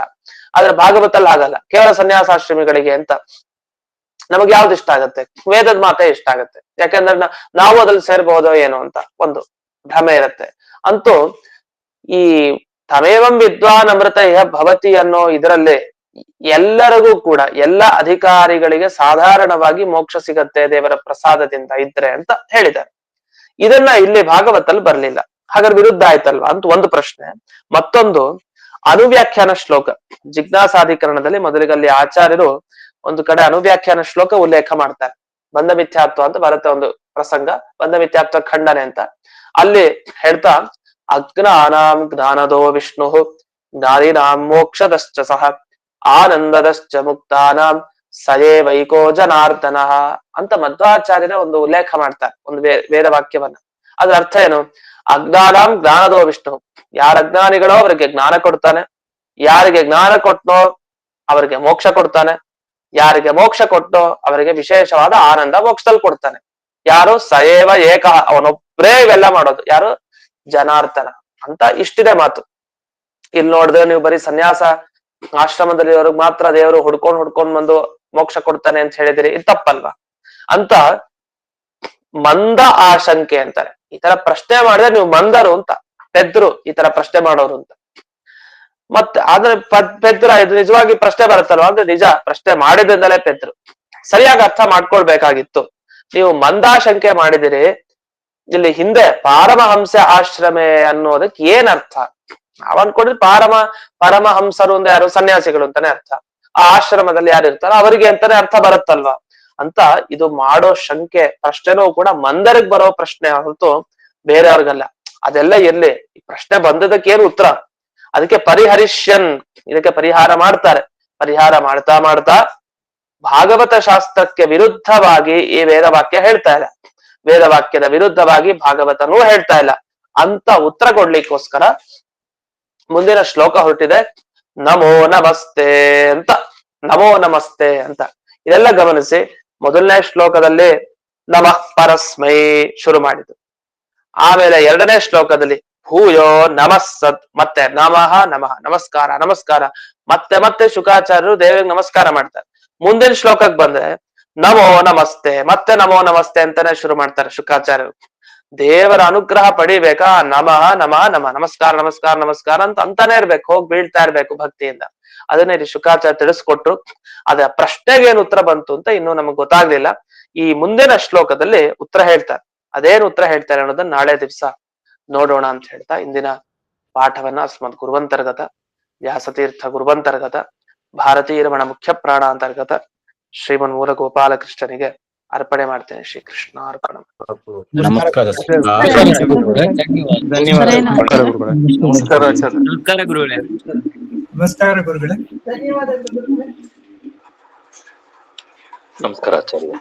ಆದ್ರೆ ಭಾಗವತಲ್ಲಿ ಆಗಲ್ಲ, ಕೇವಲ ಸನ್ಯಾಸಾಶ್ರಮಿಗಳಿಗೆ ಅಂತ. ನಮಗೆ ಯಾವ್ದು ಇಷ್ಟ ಆಗತ್ತೆ? ವೇದದ ಮಾತೇ ಇಷ್ಟ ಆಗತ್ತೆ. ಯಾಕಂದ್ರೆ ನಾವು ಅದ್ರಲ್ಲಿ ಸೇರ್ಬಹುದೋ ಏನೋ ಅಂತ ಒಂದು ಭ್ರಮೆ ಇರತ್ತೆ. ಅಂತೂ ಈ ತಮೇವಂ ವಿದ್ವಾನ್ ಅಮೃತ ಇಹ ಭವತಿ ಅನ್ನೋ ಇದರಲ್ಲಿ ಎಲ್ಲರಿಗೂ ಕೂಡ, ಎಲ್ಲ ಅಧಿಕಾರಿಗಳಿಗೆ ಸಾಧಾರಣವಾಗಿ ಮೋಕ್ಷ ಸಿಗತ್ತೆ ದೇವರ ಪ್ರಸಾದದಿಂದ ಇದ್ರೆ ಅಂತ ಹೇಳಿದ್ದಾರೆ. ಇದನ್ನ ಇಲ್ಲಿ ಭಾಗವತಲ್ಲಿ ಬರ್ಲಿಲ್ಲ, ಹಾಗಾದ್ರೆ ವಿರುದ್ಧ ಆಯ್ತಲ್ವಾ ಅಂತ ಒಂದು ಪ್ರಶ್ನೆ. ಮತ್ತೊಂದು ಅನುವ್ಯಾಖ್ಯಾನ ಶ್ಲೋಕ ಜಿಜ್ಞಾಸಾಧಿಕರಣದಲ್ಲಿ ಮೊದಲಿಗಲ್ಲಿ ಆಚಾರ್ಯರು ಒಂದು ಕಡೆ ಅನುವ್ಯಾಖ್ಯಾನ ಶ್ಲೋಕ ಉಲ್ಲೇಖ ಮಾಡ್ತಾರೆ. ಬಂಧ ಮಿಥ್ಯಾತ್ವ ಅಂತ ಬರುತ್ತೆ ಒಂದು ಪ್ರಸಂಗ, ಬಂಧ ಮಿಥ್ಯಾತ್ವ ಖಂಡನೆ ಅಂತ. ಅಲ್ಲಿ ಹೇಳ್ತಾ, ಅಜ್ಞಾನಾಂ ಜ್ಞಾನದೋ ವಿಷ್ಣು ಜ್ಞಾನಿನಾಂ ಮೋಕ್ಷದಶ್ಚ ಸಹ ಆನಂದದಶ್ಚ ಮುಕ್ತಾನಾಂ ಸಯೇವೈಕೋ ಜನಾರ್ದನ ಅಂತ ಮಧ್ವಾಚಾರ್ಯರ ಒಂದು ಉಲ್ಲೇಖ ಮಾಡ್ತಾರೆ, ಒಂದು ವೇದ ವಾಕ್ಯವನ್ನ. ಅದ್ರ ಅರ್ಥ ಏನು? ಅಜ್ಞಾನಂ ಜ್ಞಾನದೋ ವಿಷ್ಣು. ಯಾರ ಅಜ್ಞಾನಿಗಳೋ ಅವರಿಗೆ ಜ್ಞಾನ ಕೊಡ್ತಾನೆ, ಯಾರಿಗೆ ಜ್ಞಾನ ಕೊಟ್ಟನೋ ಅವರಿಗೆ ಮೋಕ್ಷ ಕೊಡ್ತಾನೆ, ಯಾರಿಗೆ ಮೋಕ್ಷ ಕೊಟ್ಟನೋ ಅವರಿಗೆ ವಿಶೇಷವಾದ ಆನಂದ ಮೋಕ್ಷದಲ್ಲಿ ಕೊಡ್ತಾನೆ. ಯಾರು? ಸಯೇವ ಏಕ, ಅವನೊಬ್ಬರೇ ಇವೆಲ್ಲ ಮಾಡೋದು. ಯಾರು? ಜನಾರ್ದನ ಅಂತ. ಇಷ್ಟಿದೆ ಮಾತು. ಇಲ್ಲಿ ನೋಡಿದ್ರೆ ನೀವು ಬರೀ ಸನ್ಯಾಸ ಆಶ್ರಮದಲ್ಲಿ ಅವ್ರಿಗೆ ಮಾತ್ರ ದೇವರು ಹುಡ್ಕೊಂಡ್ ಬಂದು ಮೋಕ್ಷ ಕೊಡ್ತಾನೆ ಅಂತ ಹೇಳಿದಿರಿ, ಇದು ತಪ್ಪಲ್ವಾ? ಅಂತ ಮಂದ ಆಶಂಕೆ ಅಂತಾರೆ. ಈ ತರ ಪ್ರಶ್ನೆ ಮಾಡಿದ್ರೆ ನೀವು ಮಂದರು ಅಂತ, ಪೆದ್ರು ಈ ತರ ಪ್ರಶ್ನೆ ಮಾಡೋರು ಅಂತ. ಮತ್ತೆ ಆದ್ರೆ ಪೆದ್ರ ಇದು ನಿಜವಾಗಿ ಪ್ರಶ್ನೆ ಬರುತ್ತಲ್ವಾ ಅಂದ್ರೆ ನಿಜ, ಪ್ರಶ್ನೆ ಮಾಡಿದ್ರಿಂದಲೇ ಪೆದ್ರು. ಸರಿಯಾಗಿ ಅರ್ಥ ಮಾಡ್ಕೊಳ್ಬೇಕಾಗಿತ್ತು. ನೀವು ಮಂದಾಶಂಕೆ ಮಾಡಿದಿರಿ. ಇಲ್ಲಿ ಹಿಂದೆ ಪಾರಮಹಂಸ ಆಶ್ರಮೆ ಅನ್ನೋದಕ್ಕೆ ಏನ್ ಅರ್ಥ? ನಾವ್ ಅನ್ಕೊಂಡಿದ್ ಪರಮಹಂಸರು ಅಂದ್ರೆ ಯಾರು? ಸನ್ಯಾಸಿಗಳು ಅಂತಾನೆ ಅರ್ಥ. ಆ ಆಶ್ರಮದಲ್ಲಿ ಯಾರು ಇರ್ತಾರೋ ಅವರಿಗೆ ಅಂತಾನೆ ಅರ್ಥ ಬರುತ್ತಲ್ವಾ ಅಂತ ಇದು ಮಾಡೋ ಶಂಕೆ, ಪ್ರಶ್ನೆನೂ ಕೂಡ ಮಂದರಿಗೆ ಬರೋ ಪ್ರಶ್ನೆ ಹೊರತು ಬೇರೆಯವ್ರಿಗಲ್ಲ. ಅದೆಲ್ಲ ಎಲ್ಲಿ? ಈ ಪ್ರಶ್ನೆ ಬಂದದಕ್ಕೆ ಏನು ಉತ್ತರ? ಅದಕ್ಕೆ ಪರಿಹರಿಷ್ಯನ್, ಇದಕ್ಕೆ ಪರಿಹಾರ ಮಾಡ್ತಾರೆ. ಪರಿಹಾರ ಮಾಡ್ತಾ ಮಾಡ್ತಾ ಭಾಗವತ ಶಾಸ್ತ್ರಕ್ಕೆ ವಿರುದ್ಧವಾಗಿ ಈ ವೇದವಾಕ್ಯ ಹೇಳ್ತಾ ಇಲ್ಲ, ವೇದವಾಕ್ಯದ ವಿರುದ್ಧವಾಗಿ ಭಾಗವತನೂ ಹೇಳ್ತಾ ಇಲ್ಲ ಅಂತ ಉತ್ತರ ಕೊಡ್ಲಿಕ್ಕೋಸ್ಕರ ಮುಂದಿನ ಶ್ಲೋಕ ಹೊರಟಿದೆ. ನಮೋ ನಮಸ್ತೆ ಅಂತ, ನಮೋ ನಮಸ್ತೆ ಅಂತ. ಇದೆಲ್ಲ ಗಮನಿಸಿ. ಮೊದಲನೇ ಶ್ಲೋಕದಲ್ಲಿ ನಮಃ ಪರಸ್ಮೈ ಶುರು ಮಾಡಿತು. ಆಮೇಲೆ ಎರಡನೇ ಶ್ಲೋಕದಲ್ಲಿ ಭೂಯೋ ನಮಸ್ಸತ್, ಮತ್ತೆ ನಮಃ ನಮಃ ನಮಸ್ಕಾರ ನಮಸ್ಕಾರ, ಮತ್ತೆ ಶುಕಾಚಾರ್ಯರು ದೇವರಿಗೆ ನಮಸ್ಕಾರ ಮಾಡ್ತಾರೆ. ಮುಂದಿನ ಶ್ಲೋಕಕ್ಕೆ ಬಂದ್ರೆ ನಮೋ ನಮಸ್ತೆ, ಮತ್ತೆ ನಮೋ ನಮಸ್ತೆ ಅಂತಾನೆ ಶುರು ಮಾಡ್ತಾರೆ ಶುಕಾಚಾರ್ಯರು. ದೇವರ ಅನುಗ್ರಹ ಪಡಿಬೇಕಾ? ನಮಃ ನಮಃ ನಮಃ, ನಮಸ್ಕಾರ ನಮಸ್ಕಾರ ನಮಸ್ಕಾರ ಅಂತ ಅಂತಾನೆ ಇರ್ಬೇಕು, ಹೋಗಿ ಬೀಳ್ತಾ ಇರ್ಬೇಕು ಭಕ್ತಿಯಿಂದ. ಅದನ್ನ ಇಲ್ಲಿ ಶುಕಾಚಾರ್ಯ ತಿಳಿಸ್ಕೊಟ್ರು. ಅದ ಪ್ರಶ್ನೆಗೆ ಏನು ಉತ್ತರ ಬಂತು ಅಂತ ಇನ್ನೂ ನಮಗ್ ಗೊತ್ತಾಗ್ಲಿಲ್ಲ. ಈ ಮುಂದಿನ ಶ್ಲೋಕದಲ್ಲಿ ಉತ್ತರ ಹೇಳ್ತಾರೆ. ಅದೇನು ಉತ್ತರ ಹೇಳ್ತಾರೆ ಅನ್ನೋದನ್ನ ನಾಳೆ ದಿವಸ ನೋಡೋಣ ಅಂತ ಹೇಳ್ತಾ ಇಂದಿನ ಪಾಠವನ್ನ ಅಸ್ಮದ್ ಗುರುವಂತರ್ಗತ ವ್ಯಾಸತೀರ್ಥ ಗುರುವಂತರ್ಗತ ಭಾರತೀಯ ರಮಣ ಮುಖ್ಯ ಪ್ರಾಣ ಅಂತರ್ಗತ ಶ್ರೀಮನ್ ಮೂಲ ಗೋಪಾಲಕೃಷ್ಣನಿಗೆ ಅರ್ಪಣೆ ಮಾಡ್ತೇನೆ. ಶ್ರೀ ಕೃಷ್ಣ ಅರ್ಪಣ. ನಮಸ್ಕಾರ. ಧನ್ಯವಾದ. ನಮಸ್ಕಾರ ಗುರುಗಳೇ. ನಮಸ್ಕಾರ ಗುರುಗಳೇ. ನಮಸ್ಕಾರ ಆಚಾರ್ಯ.